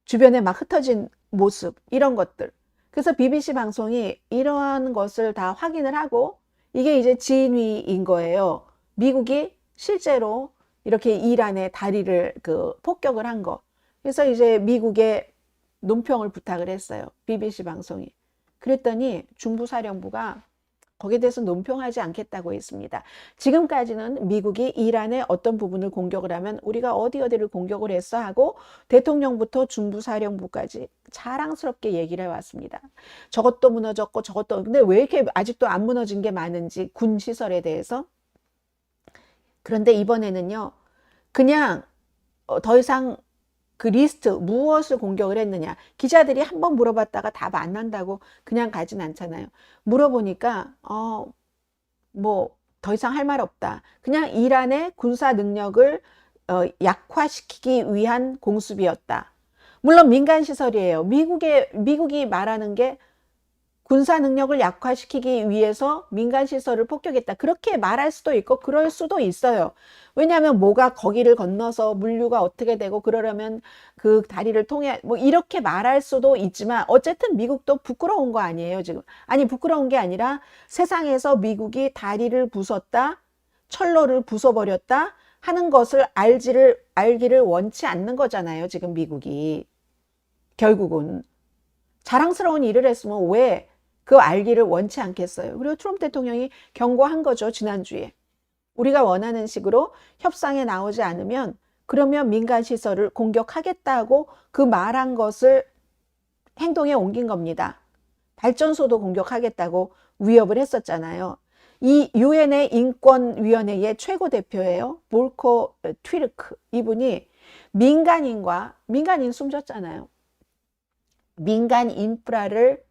주변에 막 흩어진 모습 이런 것들. 그래서 BBC 방송이 이러한 것을 다 확인을 하고 이게 이제 진위인 거예요. 미국이 실제로 이렇게 이란의 다리를 폭격을 한 거. 그래서 이제 미국에 논평을 부탁을 했어요. BBC 방송이. 그랬더니 중부사령부가 거기에 대해서 논평하지 않겠다고 했습니다. 지금까지는 미국이 이란의 어떤 부분을 공격을 하면 우리가 어디를 공격을 했어 하고 대통령부터 중부사령부까지 자랑스럽게 얘기를 해왔습니다. 저것도 무너졌고 저것도. 근데 왜 이렇게 아직도 안 무너진 게 많은지 군 시설에 대해서. 그런데 이번에는요. 그냥 더 이상 그 리스트 무엇을 공격을 했느냐. 기자들이 한번 물어봤다가 답 안 난다고 그냥 가진 않잖아요. 물어보니까 뭐 더 이상 할 말 없다. 그냥 이란의 군사 능력을 약화시키기 위한 공습이었다. 물론 민간 시설이에요. 미국이 말하는 게 군사 능력을 약화시키기 위해서 민간 시설을 폭격했다. 그렇게 말할 수도 있고 그럴 수도 있어요. 왜냐하면 뭐가 거기를 건너서 물류가 어떻게 되고 그러려면 그 다리를 통해 뭐 이렇게 말할 수도 있지만 어쨌든 미국도 부끄러운 거 아니에요, 지금. 아니, 부끄러운 게 아니라 세상에서 미국이 다리를 부쉈다, 철로를 부숴버렸다 하는 것을 알기를 원치 않는 거잖아요, 지금 미국이. 결국은. 자랑스러운 일을 했으면 왜 그 알기를 원치 않겠어요. 그리고 트럼프 대통령이 경고한 거죠. 지난주에. 우리가 원하는 식으로 협상에 나오지 않으면 그러면 민간 시설을 공격하겠다고 그 말한 것을 행동에 옮긴 겁니다. 발전소도 공격하겠다고 위협을 했었잖아요. 이 유엔의 인권위원회의 최고 대표예요. 볼커 튀르크. 이분이 민간인 숨졌잖아요. 민간 인프라를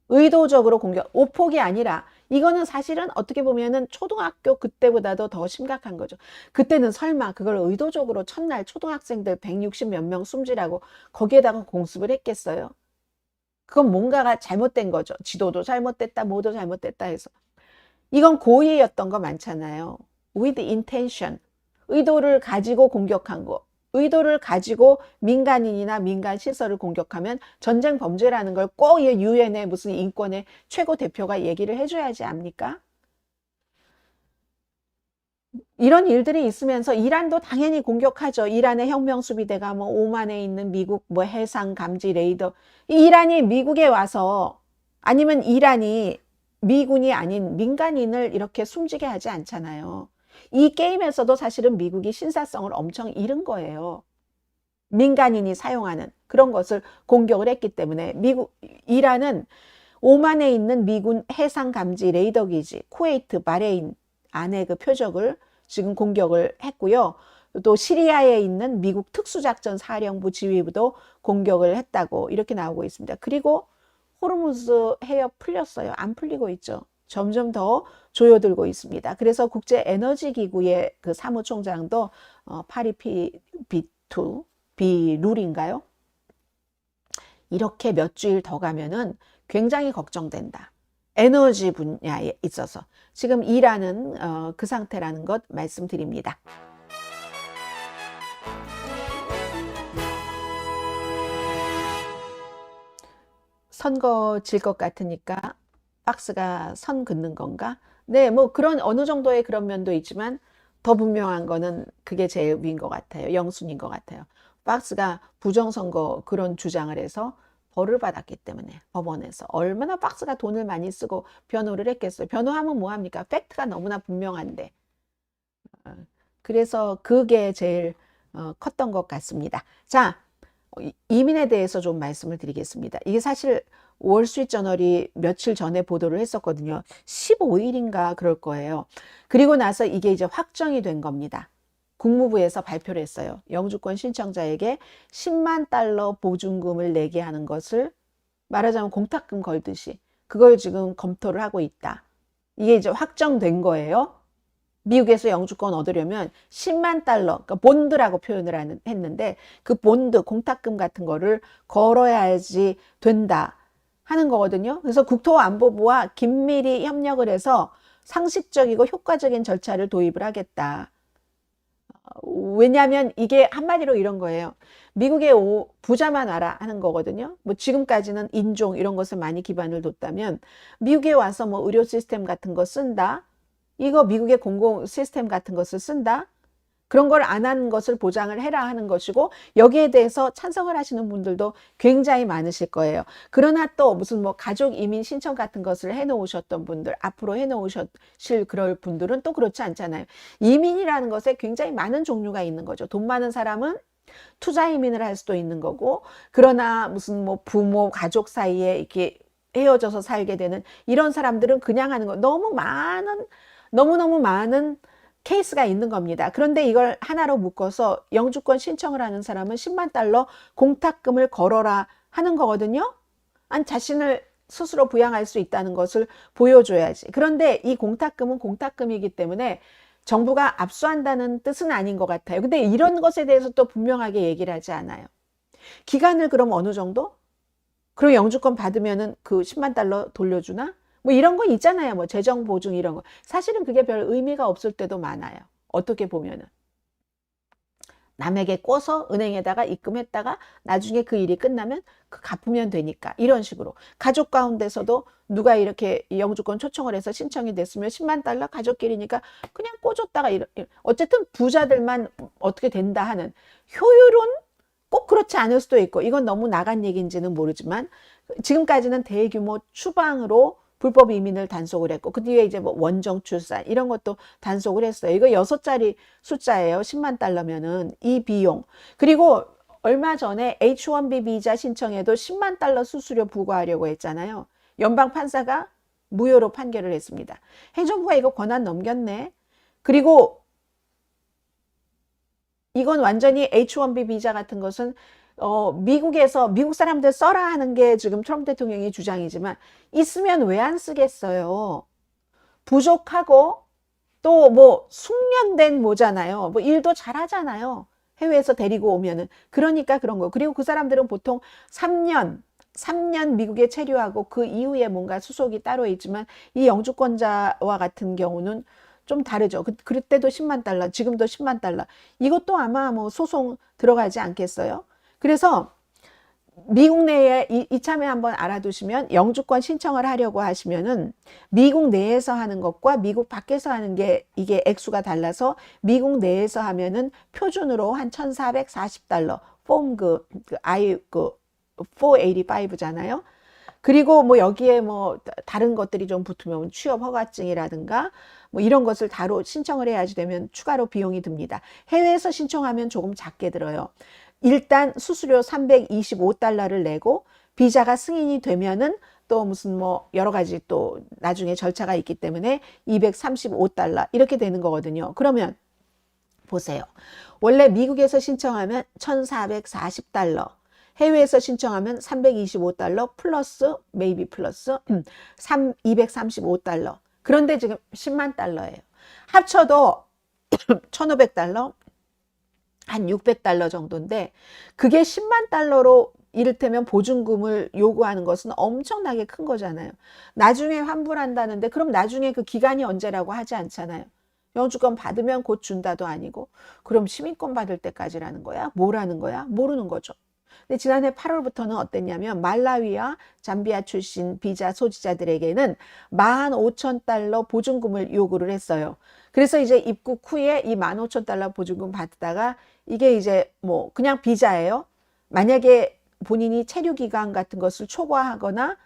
의도적으로 공격, 오폭이 아니라 이거는 사실은 어떻게 보면은 초등학교 그때보다도 더 심각한 거죠. 그때는 설마 그걸 의도적으로 첫날 초등학생들 160 몇 명 숨지라고 거기에다가 공습을 했겠어요? 그건 뭔가가 잘못된 거죠. 지도도 잘못됐다, 뭐도 잘못됐다 해서. 이건 고의였던 거 많잖아요. with intention. 의도를 가지고 공격한 거. 의도를 가지고 민간인이나 민간 시설을 공격하면 전쟁 범죄라는 걸 꼭 유엔의 무슨 인권의 최고 대표가 얘기를 해줘야지 압니까? 이런 일들이 있으면서 이란도 당연히 공격하죠. 이란의 혁명수비대가 뭐 오만에 있는 미국 뭐 해상 감지 레이더. 이란이 미국에 와서 아니면 이란이 미군이 아닌 민간인을 이렇게 숨지게 하지 않잖아요. 이 게임에서도 사실은 미국이 신사성을 엄청 잃은 거예요. 민간인이 사용하는 그런 것을 공격을 했기 때문에 이란은 오만에 있는 미군 해상 감지 레이더 기지, 쿠웨이트, 바레인 안에 그 표적을 지금 공격을 했고요. 또 시리아에 있는 미국 특수작전 사령부 지휘부도 공격을 했다고 이렇게 나오고 있습니다. 그리고 호르무즈 해협 풀렸어요. 안 풀리고 있죠. 점점 더 조여들고 있습니다. 그래서 국제에너지기구의 그 사무총장도 파리피 비룰인가요? 이렇게 몇 주일 더 가면은 굉장히 걱정된다. 에너지 분야에 있어서 지금 이란은 그 상태라는 것 말씀드립니다. 선거 질 것 같으니까 박스가 선 긋는 건가? 네, 뭐 그런 어느 정도의 그런 면도 있지만 더 분명한 거는 그게 제일 위인 것 같아요. 영순인 것 같아요. 박스가 부정선거 그런 주장을 해서 벌을 받았기 때문에 법원에서 얼마나 박스가 돈을 많이 쓰고 변호를 했겠어요. 변호하면 뭐합니까? 팩트가 너무나 분명한데. 그래서 그게 제일 컸던 것 같습니다. 자, 이민에 대해서 좀 말씀을 드리겠습니다. 이게 사실 월스트리트저널이 며칠 전에 보도를 했었거든요. 15일인가 그럴 거예요. 그리고 나서 이게 이제 확정이 된 겁니다. 국무부에서 발표를 했어요. 영주권 신청자에게 10만 달러 보증금을 내게 하는 것을 말하자면 공탁금 걸듯이 그걸 지금 검토를 하고 있다. 이게 이제 확정된 거예요. 미국에서 영주권 얻으려면 10만 달러, 그러니까 본드라고 표현을 했는데 그 본드, 공탁금 같은 거를 걸어야지 된다 하는 거거든요. 그래서 국토안보부와 긴밀히 협력을 해서 상식적이고 효과적인 절차를 도입을 하겠다. 왜냐하면 이게 한마디로 이런 거예요. 미국에 부자만 와라 하는 거거든요. 뭐 지금까지는 인종 이런 것을 많이 기반을 뒀다면 미국에 와서 뭐 의료 시스템 같은 거 쓴다. 이거 미국의 공공 시스템 같은 것을 쓴다. 그런 걸 안 하는 것을 보장을 해라 하는 것이고 여기에 대해서 찬성을 하시는 분들도 굉장히 많으실 거예요. 그러나 또 무슨 뭐 가족 이민 신청 같은 것을 해놓으셨던 분들, 앞으로 해놓으실 그럴 분들은 또 그렇지 않잖아요. 이민이라는 것에 굉장히 많은 종류가 있는 거죠. 돈 많은 사람은 투자 이민을 할 수도 있는 거고 그러나 무슨 뭐 부모, 가족 사이에 이렇게 헤어져서 살게 되는 이런 사람들은 그냥 하는 거 너무너무 많은 케이스가 있는 겁니다. 그런데 이걸 하나로 묶어서 영주권 신청을 하는 사람은 10만 달러 공탁금을 걸어라 하는 거거든요. 자신을 스스로 부양할 수 있다는 것을 보여줘야지. 그런데 이 공탁금은 공탁금이기 때문에 정부가 압수한다는 뜻은 아닌 것 같아요. 근데 이런 것에 대해서 또 분명하게 얘기를 하지 않아요. 기간을 그럼 어느 정도? 그리고 영주권 받으면은 그 10만 달러 돌려주나? 뭐 이런 거 있잖아요. 뭐 재정 보증 이런 거. 사실은 그게 별 의미가 없을 때도 많아요. 어떻게 보면은. 남에게 꿔서 은행에다가 입금했다가 나중에 그 일이 끝나면 그 갚으면 되니까. 이런 식으로. 가족 가운데서도 누가 이렇게 영주권 초청을 해서 신청이 됐으면 10만 달러 가족끼리니까 그냥 꿔줬다가 어쨌든 부자들만 어떻게 된다 하는 효율은 꼭 그렇지 않을 수도 있고 이건 너무 나간 얘기인지는 모르지만 지금까지는 대규모 추방으로 불법 이민을 단속을 했고 그 뒤에 이제 뭐 원정 출산 이런 것도 단속을 했어요. 이거 6자리 숫자예요. 10만 달러면은 이 비용. 그리고 얼마 전에 H1B 비자 신청에도 10만 달러 수수료 부과하려고 했잖아요. 연방 판사가 무효로 판결을 했습니다. 행정부가 이거 권한 넘겼네. 그리고 이건 완전히 H1B 비자 같은 것은 미국에서 미국 사람들 써라 하는 게 지금 트럼프 대통령의 주장이지만 있으면 왜 안 쓰겠어요. 부족하고 또 뭐 숙련된 모잖아요. 뭐 일도 잘하잖아요. 해외에서 데리고 오면은. 그러니까 그런 거. 그리고 그 사람들은 보통 3년 미국에 체류하고 그 이후에 뭔가 수속이 따로 있지만 이 영주권자와 같은 경우는 좀 다르죠. 그때도 10만 달러, 지금도 10만 달러. 이것도 아마 뭐 소송 들어가지 않겠어요? 그래서 미국 내에 이참에 한번 알아두시면 영주권 신청을 하려고 하시면은 미국 내에서 하는 것과 미국 밖에서 하는 게 이게 액수가 달라서 미국 내에서 하면은 표준으로 한 1,440달러 폼 485잖아요. 그리고 뭐 여기에 뭐 다른 것들이 좀 붙으면 취업 허가증이라든가 뭐 이런 것을 다로 신청을 해야지 되면 추가로 비용이 듭니다. 해외에서 신청하면 조금 작게 들어요. 일단 수수료 325달러를 내고 비자가 승인이 되면은 또 무슨 뭐 여러 가지 또 나중에 절차가 있기 때문에 235달러 이렇게 되는 거거든요. 그러면 보세요. 원래 미국에서 신청하면 1,440달러. 해외에서 신청하면 325달러 플러스 maybe 플러스 235달러. 그런데 지금 10만 달러예요. 합쳐도 1,500달러, 한 600달러 정도인데 그게 10만 달러로 이를테면 보증금을 요구하는 것은 엄청나게 큰 거잖아요. 나중에 환불한다는데 그럼 나중에 그 기간이 언제라고 하지 않잖아요. 영주권 받으면 곧 준다도 아니고 그럼 시민권 받을 때까지라는 거야? 뭐라는 거야? 모르는 거죠. 근데 지난해 8월부터는 어땠냐면 말라위와 잠비아 출신 비자 소지자들에게는 15,000달러 보증금을 요구를 했어요. 그래서 이제 입국 후에 이 15,000달러 보증금 받다가 이게 이제 뭐 그냥 비자예요. 만약에 본인이 체류 기간 같은 것을 초과하거나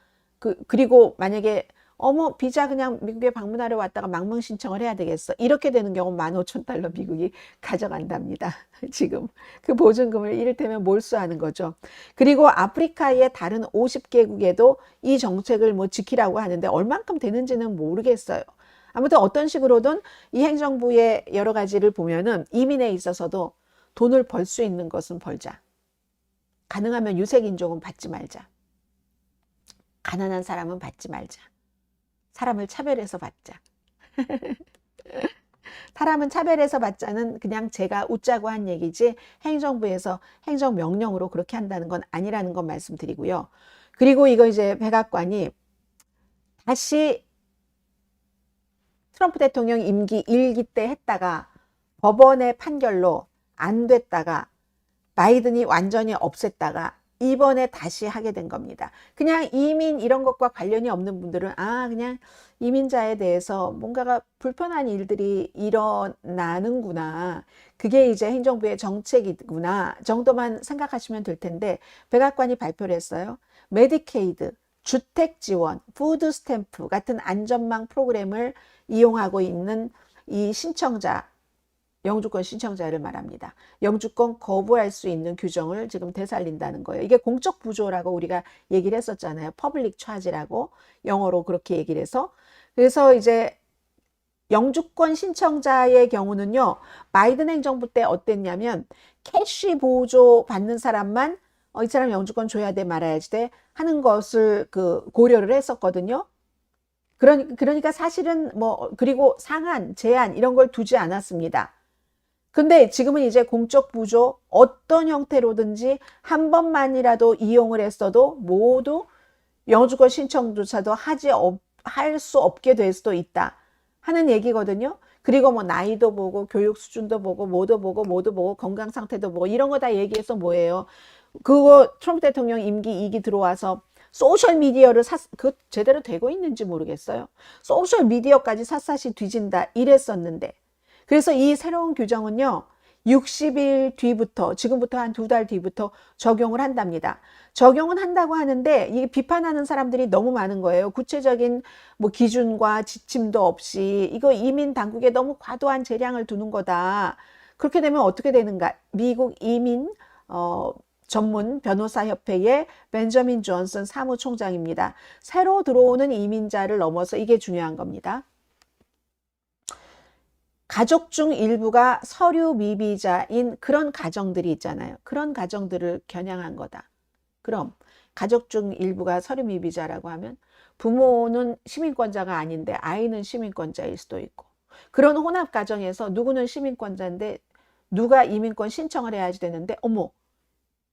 그리고 만약에 어머 비자 그냥 미국에 방문하러 왔다가 망명 신청을 해야 되겠어. 이렇게 되는 경우 15,000달러 미국이 가져간답니다. 지금 그 보증금을 이를테면 몰수하는 거죠. 그리고 아프리카의 다른 50개국에도 이 정책을 뭐 지키라고 하는데 얼만큼 되는지는 모르겠어요. 아무튼 어떤 식으로든 이 행정부의 여러 가지를 보면은 이민에 있어서도 돈을 벌 수 있는 것은 벌자. 가능하면 유색인종은 받지 말자. 가난한 사람은 받지 말자. 사람을 차별해서 받자. 사람은 차별해서 받자는 그냥 제가 웃자고 한 얘기지 행정부에서 행정명령으로 그렇게 한다는 건 아니라는 건 말씀드리고요. 그리고 이거 이제 백악관이 다시 트럼프 대통령 임기 1기 때 했다가 법원의 판결로 안 됐다가 바이든이 완전히 없앴다가 이번에 다시 하게 된 겁니다. 그냥 이민 이런 것과 관련이 없는 분들은 그냥 이민자에 대해서 뭔가가 불편한 일들이 일어나는구나. 그게 이제 행정부의 정책이구나 정도만 생각하시면 될 텐데 백악관이 발표를 했어요. 메디케이드, 주택지원, 푸드스탬프 같은 안전망 프로그램을 이용하고 있는 이 신청자 영주권 신청자를 말합니다. 영주권 거부할 수 있는 규정을 지금 되살린다는 거예요. 이게 공적 부조라고 우리가 얘기를 했었잖아요. 퍼블릭 차지라고 영어로 그렇게 얘기를 해서 그래서 이제 영주권 신청자의 경우는요. 바이든 행정부 때 어땠냐면 캐시 보조 받는 사람만 이 사람 영주권 줘야 돼 말아야지 돼 하는 것을 고려를 했었거든요. 그러니까 사실은 뭐 그리고 상한, 제한 이런 걸 두지 않았습니다. 근데 지금은 이제 공적 부조 어떤 형태로든지 한 번만이라도 이용을 했어도 모두 영주권 신청조차도 할 수 없게 될 수도 있다 하는 얘기거든요. 그리고 뭐 나이도 보고 교육 수준도 보고 모두 보고 건강 상태도 보고 이런 거 다 얘기해서 뭐예요. 그거 트럼프 대통령 임기 2기 들어와서 소셜 미디어를 그 제대로 되고 있는지 모르겠어요. 소셜 미디어까지 샅샅이 뒤진다 이랬었는데 그래서 이 새로운 규정은요. 60일 뒤부터, 지금부터 한 2달 뒤부터 적용을 한답니다. 적용은 한다고 하는데 이게 비판하는 사람들이 너무 많은 거예요. 구체적인 뭐 기준과 지침도 없이 이거 이민 당국에 너무 과도한 재량을 두는 거다. 그렇게 되면 어떻게 되는가? 미국 이민 전문 변호사협회의 벤저민 존슨 사무총장입니다. 새로 들어오는 이민자를 넘어서 이게 중요한 겁니다. 가족 중 일부가 서류 미비자인 그런 가정들이 있잖아요. 그런 가정들을 겨냥한 거다. 그럼 가족 중 일부가 서류 미비자라고 하면 부모는 시민권자가 아닌데 아이는 시민권자일 수도 있고, 그런 혼합 가정에서 누구는 시민권자인데 누가 이민권 신청을 해야지 되는데, 어머,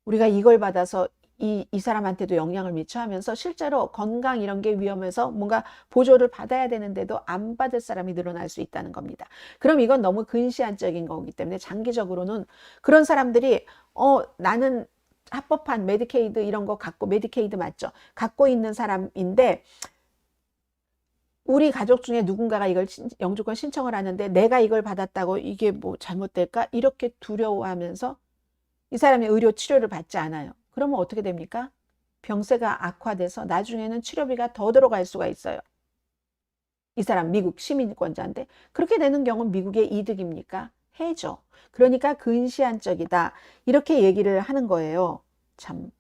우리가 이걸 받아서 이 사람한테도 영향을 미쳐 하면서 실제로 건강 이런 게 위험해서 뭔가 보조를 받아야 되는데도 안 받을 사람이 늘어날 수 있다는 겁니다. 그럼 이건 너무 근시안적인 거기 때문에 장기적으로는 그런 사람들이 나는 합법한 메디케이드 이런 거 갖고, 메디케이드 맞죠? 갖고 있는 사람인데 우리 가족 중에 누군가가 이걸 영주권 신청을 하는데 내가 이걸 받았다고 이게 뭐 잘못될까? 이렇게 두려워하면서 이 사람이 의료 치료를 받지 않아요. 그러면 어떻게 됩니까? 병세가 악화돼서 나중에는 치료비가 더 들어갈 수가 있어요. 이 사람 미국 시민권자인데 그렇게 되는 경우는 미국의 이득입니까? 해죠. 그러니까 근시안적이다. 이렇게 얘기를 하는 거예요. 참.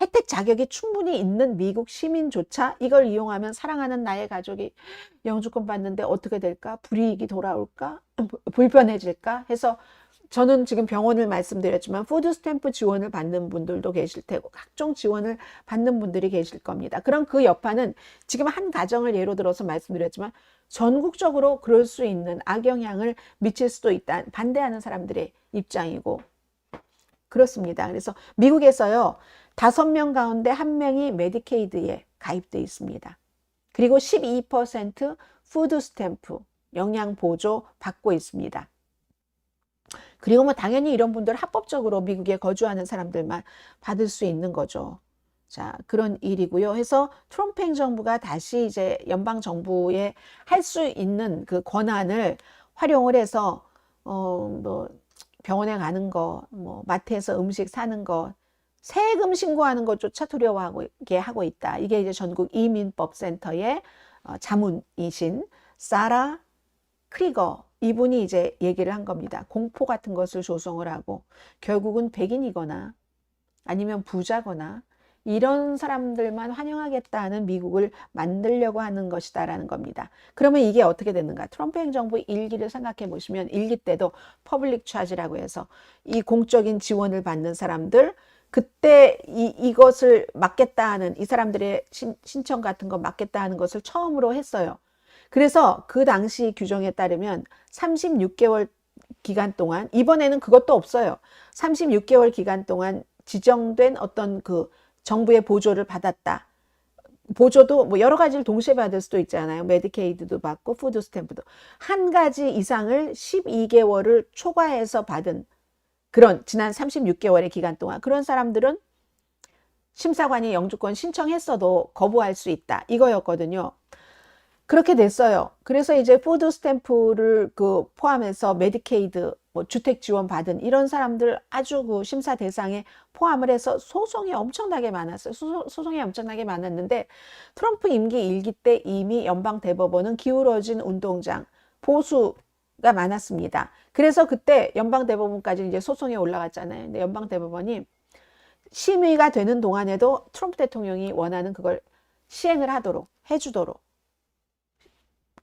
혜택 자격이 충분히 있는 미국 시민조차 이걸 이용하면 사랑하는 나의 가족이 영주권 받는데 어떻게 될까? 불이익이 돌아올까? 불편해질까? 해서 저는 지금 병원을 말씀드렸지만 푸드스탬프 지원을 받는 분들도 계실 테고 각종 지원을 받는 분들이 계실 겁니다. 그럼 그 여파는 지금 한 가정을 예로 들어서 말씀드렸지만 전국적으로 그럴 수 있는 악영향을 미칠 수도 있다. 반대하는 사람들의 입장이고 그렇습니다. 그래서 미국에서요 5명 가운데 1명이 메디케이드에 가입돼 있습니다. 그리고 12% 푸드스탬프 영양보조 받고 있습니다. 그리고 뭐 당연히 이런 분들 합법적으로 미국에 거주하는 사람들만 받을 수 있는 거죠. 자, 그런 일이고요. 해서 트럼프 행정부가 다시 이제 연방 정부에 할 수 있는 그 권한을 활용을 해서 뭐 병원에 가는 거, 뭐 마트에서 음식 사는 거, 세금 신고하는 것조차 두려워하게 하고 있다. 이게 이제 전국 이민법센터의 자문이신 사라 크리거 이분이 이제 얘기를 한 겁니다. 공포 같은 것을 조성을 하고 결국은 백인이거나 아니면 부자거나 이런 사람들만 환영하겠다는 미국을 만들려고 하는 것이다라는 겁니다. 그러면 이게 어떻게 되는가? 트럼프 행정부 일기를 생각해 보시면 일기 때도 퍼블릭 차지라고 해서 이 공적인 지원을 받는 사람들 그때 이것을 막겠다 하는 이 사람들의 신청 같은 거 막겠다 하는 것을 처음으로 했어요. 그래서 그 당시 규정에 따르면 36개월 기간 동안, 이번에는 그것도 없어요. 36개월 기간 동안 지정된 어떤 그 정부의 보조를 받았다. 보조도 뭐 여러 가지를 동시에 받을 수도 있잖아요. 메디케이드도 받고 푸드스탬프도. 한 가지 이상을 12개월을 초과해서 받은 그런 지난 36개월의 기간 동안 그런 사람들은 심사관이 영주권 신청했어도 거부할 수 있다. 이거였거든요. 그렇게 됐어요. 그래서 이제 푸드 스탬프를 포함해서 메디케이드, 뭐 주택 지원 받은 이런 사람들 아주 그 심사 대상에 포함을 해서 소송이 엄청나게 많았어요. 소송이 엄청나게 많았는데 트럼프 임기 일기 때 이미 연방 대법원은 기울어진 운동장, 보수가 많았습니다. 그래서 그때 연방 대법원까지 이제 소송이 올라갔잖아요. 근데 연방 대법원이 심의가 되는 동안에도 트럼프 대통령이 원하는 그걸 시행을 하도록 해주도록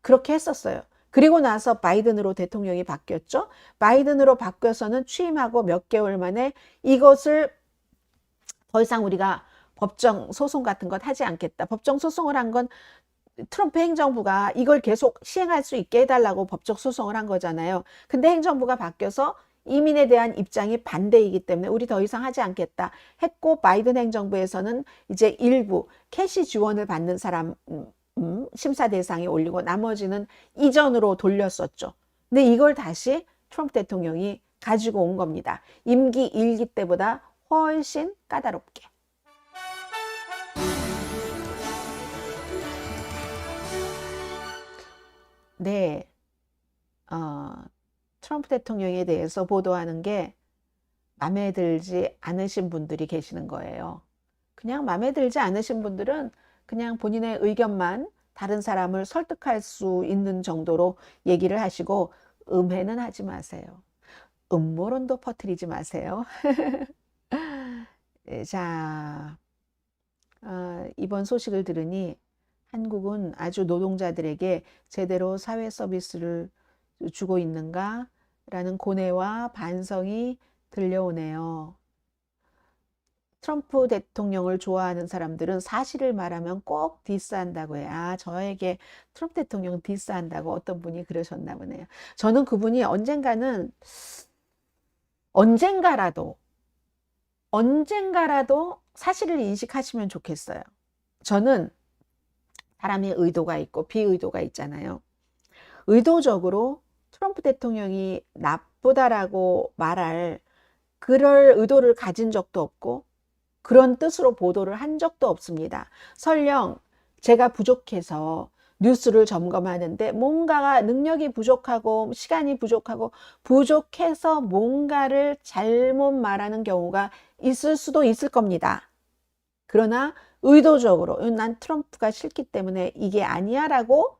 그렇게 했었어요. 그리고 나서 바이든으로 대통령이 바뀌었죠. 바이든으로 바뀌어서는 취임하고 몇 개월 만에 이것을 더 이상 우리가 법정 소송 같은 것 하지 않겠다. 법정 소송을 한 건 트럼프 행정부가 이걸 계속 시행할 수 있게 해달라고 법적 소송을 한 거잖아요. 근데 행정부가 바뀌어서 이민에 대한 입장이 반대이기 때문에 우리 더 이상 하지 않겠다 했고 바이든 행정부에서는 이제 일부 캐시 지원을 받는 사람 심사 대상에 올리고 나머지는 이전으로 돌렸었죠. 근데 이걸 다시 트럼프 대통령이 가지고 온 겁니다. 임기 1기 때보다 훨씬 까다롭게. 네, 트럼프 대통령에 대해서 보도하는 게 마음에 들지 않으신 분들이 계시는 거예요. 그냥 마음에 들지 않으신 분들은 그냥 본인의 의견만 다른 사람을 설득할 수 있는 정도로 얘기를 하시고 음해는 하지 마세요. 음모론도 퍼뜨리지 마세요. 자, 이번 소식을 들으니 한국은 아주 노동자들에게 제대로 사회 서비스를 주고 있는가? 라는 고뇌와 반성이 들려오네요. 트럼프 대통령을 좋아하는 사람들은 사실을 말하면 꼭 디스한다고 해요. 아, 저에게 트럼프 대통령 디스한다고 어떤 분이 그러셨나 보네요. 저는 그분이 언젠가라도 사실을 인식하시면 좋겠어요. 저는 사람의 의도가 있고 비의도가 있잖아요. 의도적으로 트럼프 대통령이 나쁘다라고 말할 그럴 의도를 가진 적도 없고 그런 뜻으로 보도를 한 적도 없습니다. 설령 제가 부족해서 뉴스를 점검하는데 뭔가가 능력이 부족하고 시간이 부족해서 뭔가를 잘못 말하는 경우가 있을 수도 있을 겁니다. 그러나 의도적으로 난 트럼프가 싫기 때문에 이게 아니야 라고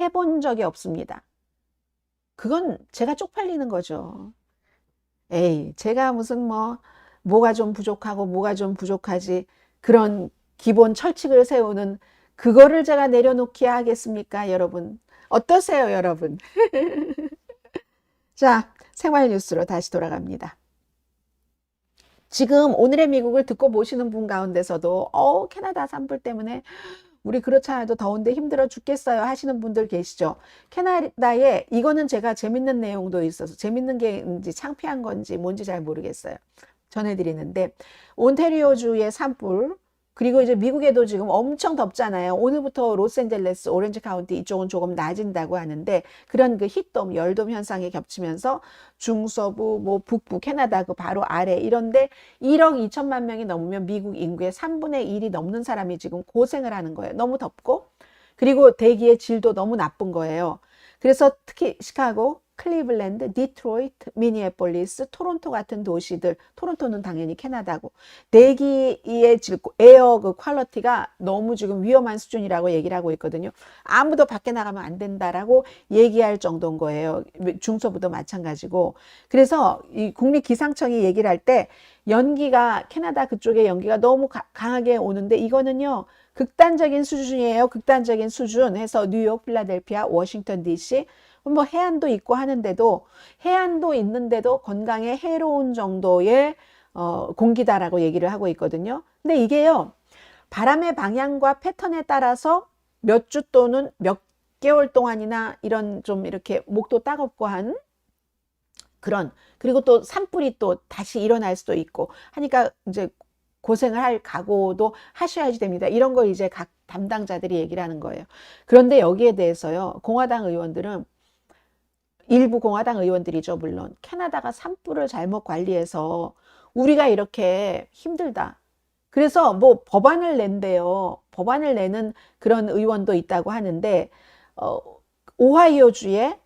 해본 적이 없습니다. 그건 제가 쪽팔리는 거죠. 에이, 제가 무슨 뭐가 좀 부족하고 뭐가 좀 부족하지 그런 기본 철칙을 세우는 그거를 제가 내려놓기야 하겠습니까, 여러분? 어떠세요, 여러분? 자, 생활 뉴스로 다시 돌아갑니다. 지금 오늘의 미국을 듣고 보시는 분 가운데서도 캐나다 산불 때문에 우리 그렇지 않아도 더운데 힘들어 죽겠어요 하시는 분들 계시죠. 캐나다에 이거는 제가 재밌는 내용도 있어서 재밌는 게인지 창피한 건지 뭔지 잘 모르겠어요. 전해드리는데 온타리오주의 산불 그리고 이제 미국에도 지금 엄청 덥잖아요. 오늘부터 로스앤젤레스, 오렌지 카운티 이쪽은 조금 낮은다고 하는데 그런 그 힛돔, 열돔 현상이 겹치면서 중서부, 북부, 캐나다 그 바로 아래 이런데 1억 2천만 명이 넘으면 미국 인구의 3분의 1이 넘는 사람이 지금 고생을 하는 거예요. 너무 덥고 그리고 대기의 질도 너무 나쁜 거예요. 그래서 특히 시카고, 클리블랜드, 디트로이트, 미니애폴리스, 토론토 같은 도시들, 토론토는 당연히 캐나다고 대기의 질, 에어 그 퀄리티가 너무 지금 위험한 수준이라고 얘기를 하고 있거든요. 아무도 밖에 나가면 안 된다라고 얘기할 정도인 거예요. 중서부도 마찬가지고. 그래서 이 국립기상청이 얘기를 할 때 연기가 캐나다 그쪽에 연기가 너무 강하게 오는데 이거는요. 극단적인 수준이에요. 극단적인 수준 해서 뉴욕, 필라델피아, 워싱턴 DC 뭐 해안도 있고 하는데도 해안도 있는데도 건강에 해로운 정도의 공기다라고 얘기를 하고 있거든요. 근데 이게요. 바람의 방향과 패턴에 따라서 몇 주 또는 몇 개월 동안이나 이런 좀 이렇게 목도 따갑고 한 그런 그리고 또 산불이 또 다시 일어날 수도 있고 하니까 이제 고생을 할 각오도 하셔야지 됩니다. 이런 걸 이제 각 담당자들이 얘기를 하는 거예요. 그런데 여기에 대해서요. 공화당 의원들은 일부 공화당 의원들이죠. 물론 캐나다가 산불을 잘못 관리해서 우리가 이렇게 힘들다. 그래서 뭐 법안을 낸대요. 법안을 내는 그런 의원도 있다고 하는데 오하이오주의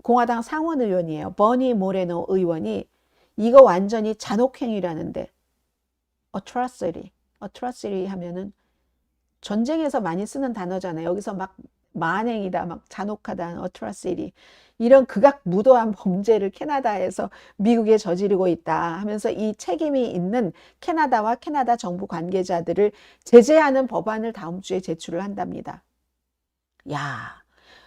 공화당 상원 의원이에요. 버니 모레노 의원이 이거 완전히 잔혹행위라는데 atrocity 하면은 전쟁에서 많이 쓰는 단어잖아요. 여기서 막 만행이다, 막 잔혹하다, atrocity 이런 극악무도한 범죄를 캐나다에서 미국에 저지르고 있다 하면서 이 책임이 있는 캐나다와 캐나다 정부 관계자들을 제재하는 법안을 다음 주에 제출을 한답니다. 야,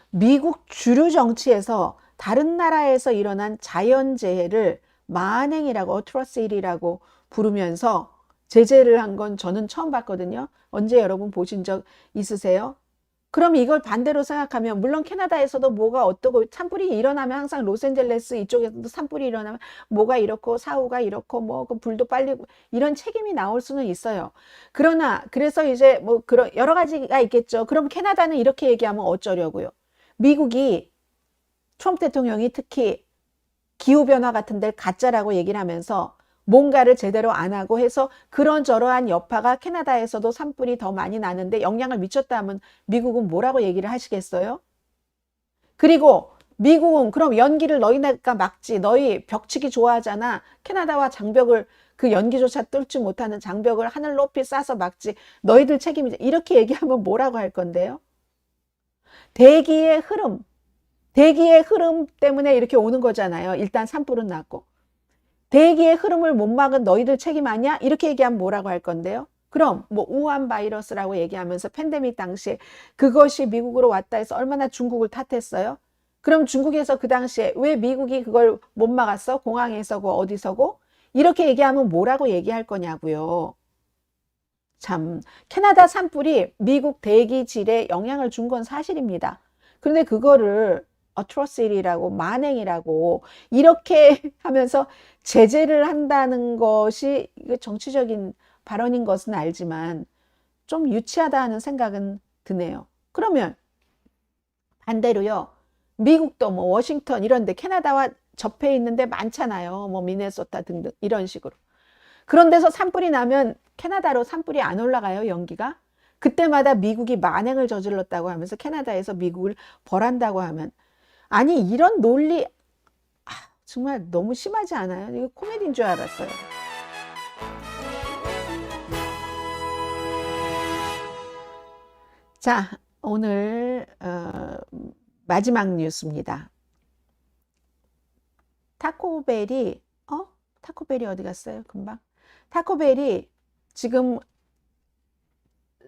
미국 주류 정치에서 다른 나라에서 일어난 자연재해를 만행이라고 atrocity라고 부르면서 제재를 한 건 저는 처음 봤거든요. 언제 여러분 보신 적 있으세요? 그럼 이걸 반대로 생각하면 물론 캐나다에서도 뭐가 어떠고 산불이 일어나면 항상 로스앤젤레스 이쪽에서도 산불이 일어나면 뭐가 이렇고 사고가 이렇고 뭐 그 불도 빨리고 이런 책임이 나올 수는 있어요. 그러나 그래서 이제 뭐 그런 여러 가지가 있겠죠. 그럼 캐나다는 이렇게 얘기하면 어쩌려고요? 미국이 트럼프 대통령이 특히 기후변화 같은 데 가짜라고 얘기를 하면서 뭔가를 제대로 안 하고 해서 그런저러한 여파가 캐나다에서도 산불이 더 많이 나는데 영향을 미쳤다 하면 미국은 뭐라고 얘기를 하시겠어요? 그리고 미국은 그럼 연기를 너희가 막지. 너희 벽치기 좋아하잖아. 캐나다와 장벽을 그 연기조차 뚫지 못하는 장벽을 하늘 높이 쌓아서 막지. 너희들 책임이지. 이렇게 얘기하면 뭐라고 할 건데요? 대기의 흐름 때문에 이렇게 오는 거잖아요. 일단 산불은 났고. 대기의 흐름을 못 막은 너희들 책임 아니야? 이렇게 얘기하면 뭐라고 할 건데요? 그럼 뭐 우한 바이러스라고 얘기하면서 팬데믹 당시에 그것이 미국으로 왔다 해서 얼마나 중국을 탓했어요? 그럼 중국에서 그 당시에 왜 미국이 그걸 못 막았어? 공항에서고 어디서고? 이렇게 얘기하면 뭐라고 얘기할 거냐고요. 참, 캐나다 산불이 미국 대기질에 영향을 준 건 사실입니다. 그런데 그거를 atrocity라고 만행이라고 이렇게 하면서 제재를 한다는 것이 이거 정치적인 발언인 것은 알지만 좀 유치하다 하는 생각은 드네요. 그러면 반대로요. 미국도 뭐 워싱턴 이런 데 캐나다와 접해 있는데 많잖아요. 뭐 미네소타 등등 이런 식으로. 그런 데서 산불이 나면 캐나다로 산불이 안 올라가요, 연기가? 그때마다 미국이 만행을 저질렀다고 하면서 캐나다에서 미국을 벌한다고 하면 아니 이런 논리 정말 너무 심하지 않아요? 이거 코미디인 줄 알았어요. 자, 오늘 마지막 뉴스입니다. 타코벨이 타코벨이 어디 갔어요? 금방. 타코벨이 지금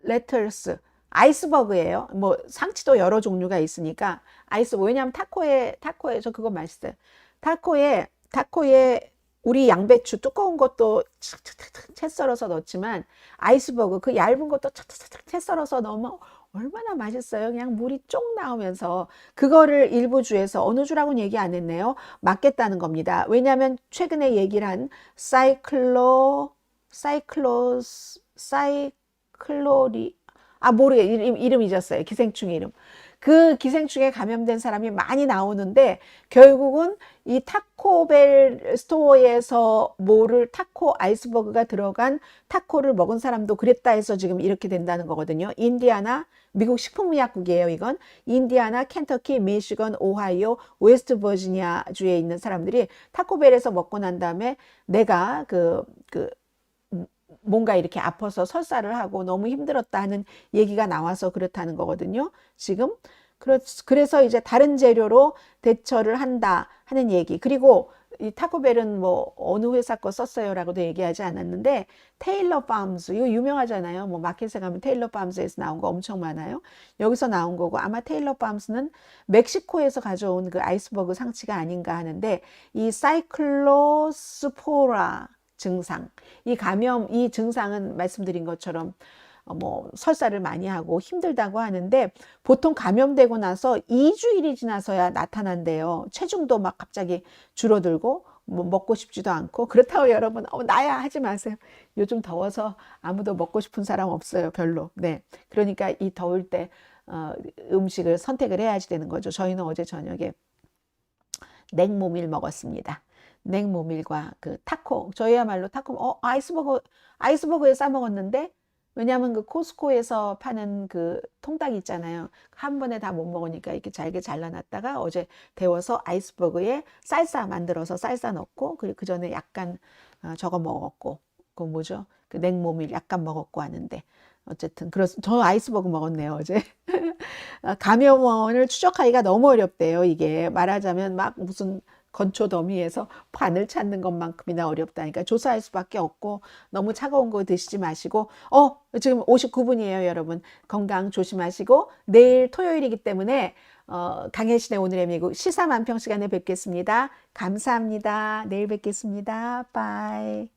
레터스 아이스버그예요. 뭐 상치도 여러 종류가 있으니까 아이스버그. 왜냐하면 타코에 저 그거 맛있어요. 타코에 우리 양배추 두꺼운 것도 채 썰어서 넣지만 아이스버그 그 얇은 것도 채 썰어서 넣으면 얼마나 맛있어요. 그냥 물이 쪽 나오면서 그거를 일부 주에서 어느 주라고는 얘기 안 했네요. 막겠다는 겁니다. 왜냐하면 최근에 얘기를 한 모르게 이름 잊었어요. 기생충 이름. 그 기생충에 감염된 사람이 많이 나오는데 결국은 이 타코벨 스토어에서 타코 아이스버그가 들어간 타코를 먹은 사람도 그랬다 해서 지금 이렇게 된다는 거거든요. 인디아나, 미국 식품의약국이에요, 이건. 인디아나, 켄터키, 미시건, 오하이오, 웨스트 버지니아 주에 있는 사람들이 타코벨에서 먹고 난 다음에 내가 뭔가 이렇게 아파서 설사를 하고 너무 힘들었다는 얘기가 나와서 그렇다는 거거든요. 지금. 그래서 이제 다른 재료로 대처를 한다 하는 얘기. 그리고 이 타코벨은 뭐 어느 회사 거 썼어요라고도 얘기하지 않았는데 테일러 팜스 이거 유명하잖아요. 뭐 마켓에 가면 테일러 팜스에서 나온 거 엄청 많아요. 여기서 나온 거고 아마 테일러 팜스는 멕시코에서 가져온 그 아이스버그 상치가 아닌가 하는데 이 사이클로스포라 증상, 이 증상은 말씀드린 것처럼 뭐 설사를 많이 하고 힘들다고 하는데 보통 감염되고 나서 2주일이 지나서야 나타난대요. 체중도 막 갑자기 줄어들고 뭐 먹고 싶지도 않고. 그렇다고 여러분 나야 하지 마세요. 요즘 더워서 아무도 먹고 싶은 사람 없어요, 별로. 네, 그러니까 이 더울 때 음식을 선택을 해야지 되는 거죠. 저희는 어제 저녁에 냉모밀 먹었습니다. 냉모밀과 그 타코, 저희야말로 타코, 아이스버거에 싸 먹었는데, 왜냐하면 그 코스코에서 파는 그 통닭 있잖아요. 한 번에 다 못 먹으니까 이렇게 잘게 잘라놨다가 어제 데워서 아이스버거에 쌀사 만들어서 쌀사 넣고, 그 전에 약간 저거 먹었고, 그 뭐죠? 그 냉모밀 약간 먹었고 하는데, 어쨌든 저 아이스버거 먹었네요, 어제. 감염원을 추적하기가 너무 어렵대요. 이게 말하자면 막 무슨 건초 더미에서 반을 찾는 것만큼이나 어렵다니까 조사할 수밖에 없고 너무 차가운 거 드시지 마시고 지금 59분이에요, 여러분. 건강 조심하시고 내일 토요일이기 때문에 강혜신의 오늘의 미국 시사 만평 시간에 뵙겠습니다. 감사합니다. 내일 뵙겠습니다. 바이.